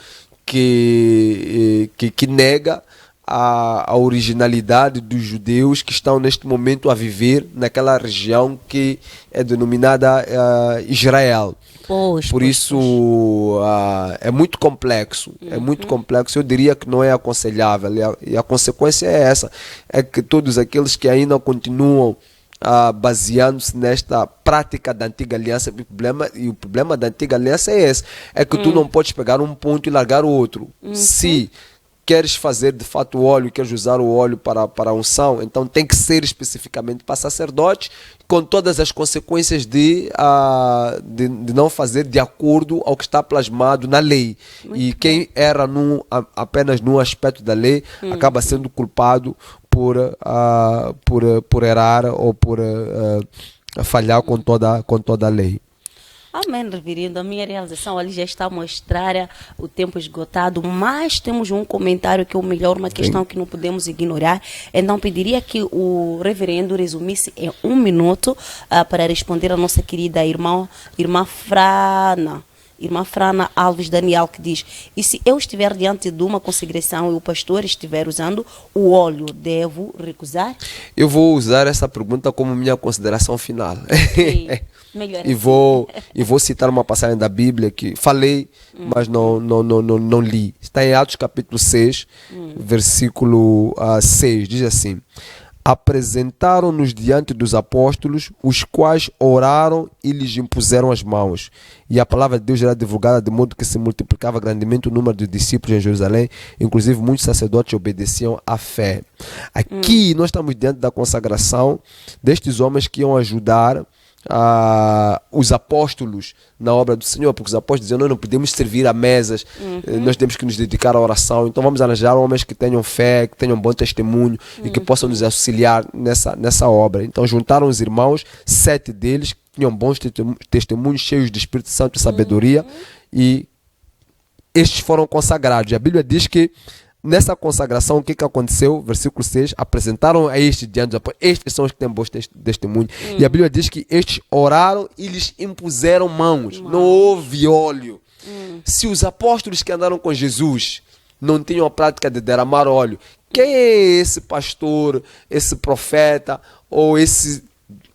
que nega a originalidade dos judeus que estão neste momento a viver naquela região que é denominada Israel. Por isso é muito complexo, é muito complexo. Eu diria que não é aconselhável, e a consequência é essa, é que todos aqueles que ainda continuam baseando-se nesta prática da antiga aliança, o problema da antiga aliança é esse, é que tu não podes pegar um ponto e largar o outro. Se queres fazer de fato o óleo, queres usar o óleo para a unção, então tem que ser especificamente para sacerdotes, com todas as consequências de não fazer de acordo ao que está plasmado na lei. E quem erra apenas num aspecto da lei acaba sendo culpado por errar ou por falhar com toda a lei. Amém, reverendo. A minha realização ali já está a mostrar o tempo esgotado, mas temos um comentário que é o melhor, uma questão que não podemos ignorar. Então, pediria que o reverendo resumisse em 1 minuto para responder a nossa querida irmã Frana Alves Daniel, que diz: e se eu estiver diante de uma consagração e o pastor estiver usando o óleo, devo recusar? Eu vou usar essa pergunta como minha consideração final. Melhor e vou citar uma passagem da Bíblia que falei, mas não li. Está em Atos capítulo 6, versículo 6. Diz assim: apresentaram-nos diante dos apóstolos, os quais oraram e lhes impuseram as mãos. E a palavra de Deus era divulgada de modo que se multiplicava grandemente o número de discípulos em Jerusalém. Inclusive muitos sacerdotes obedeciam à fé. Aqui nós estamos diante da consagração destes homens que iam ajudar os apóstolos na obra do Senhor, porque os apóstolos diziam: nós não podemos servir a mesas, nós temos que nos dedicar à oração, então vamos arranjar homens que tenham fé, que tenham bom testemunho e que possam nos auxiliar nessa obra. Então juntaram os irmãos, 7 deles que tinham bons testemunhos, cheios de Espírito Santo e sabedoria, e estes foram consagrados. E a Bíblia diz que nessa consagração, o que aconteceu? Versículo 6, apresentaram a estes diante dos apóstolos. Estes são os que têm bons testemunhos. E a Bíblia diz que estes oraram e lhes impuseram mãos. Não houve óleo. Se os apóstolos que andaram com Jesus não tinham a prática de derramar óleo, quem é esse pastor, esse profeta ou esse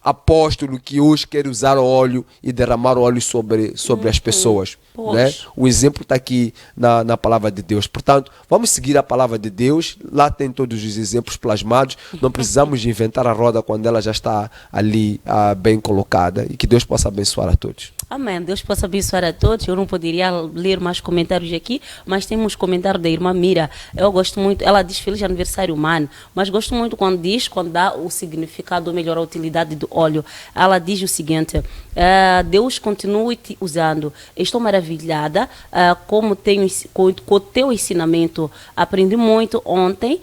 apóstolo que hoje quer usar óleo e derramar óleo sobre as pessoas? Né? O exemplo está aqui na palavra de Deus. Portanto, vamos seguir a palavra de Deus. Lá tem todos os exemplos plasmados. Não precisamos de inventar a roda quando ela já está ali bem colocada. E que Deus possa abençoar a todos. Amém. Deus possa abençoar a todos. Eu não poderia ler mais comentários aqui, mas temos comentário da irmã Mira. Eu gosto muito. Ela diz feliz aniversário, mano. Mas gosto muito quando dá o significado, ou melhor, a utilidade do óleo. Ela diz o seguinte: Deus continue te usando. Estou maravilhada com o teu ensinamento. Aprendi muito ontem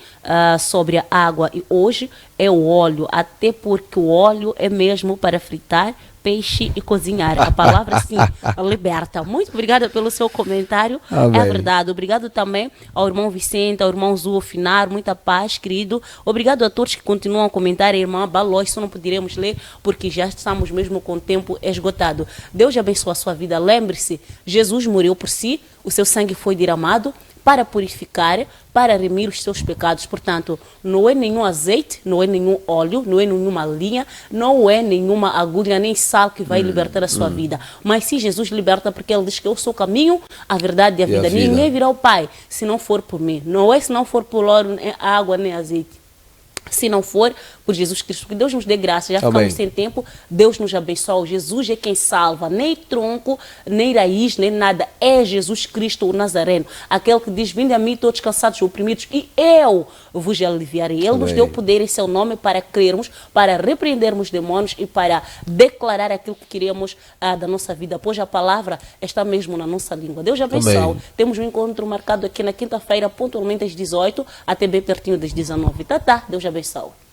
sobre a água e hoje é o óleo, até porque o óleo é mesmo para fritar peixe e cozinhar. A palavra, sim, liberta. Muito obrigada pelo seu comentário. Amém. É verdade. Obrigado também ao irmão Vicente, ao irmão Zu Finar. Muita paz, querido. Obrigado a todos que continuam a comentar. A irmã Baló, isso não poderemos ler porque já estamos mesmo com o tempo esgotado. Deus abençoe a sua vida. Lembre-se, Jesus morreu por si, o seu sangue foi derramado para purificar, para remir os seus pecados. Portanto, não é nenhum azeite, não é nenhum óleo, não é nenhuma linha, não é nenhuma agulha, nem sal que vai libertar a sua vida. Mas se Jesus liberta, porque Ele diz que eu sou o caminho, a verdade e a vida. Ninguém virá ao Pai se não for por mim. Não é se não for por óleo, nem água, nem azeite. Se não for por Jesus Cristo, que Deus nos dê graça. Já ficamos sem tempo, Deus nos abençoe. Jesus é quem salva, nem tronco, nem raiz, nem nada. É Jesus Cristo, o Nazareno, aquele que diz: vinde a mim todos cansados e oprimidos e eu vos aliviarei. Ele nos deu poder em seu nome para crermos, para repreendermos demônios e para declarar aquilo que queremos da nossa vida, pois a palavra está mesmo na nossa língua. Deus abençoe. Temos um encontro marcado aqui na quinta-feira, pontualmente às 18, até bem pertinho das 19. Deus abençoe.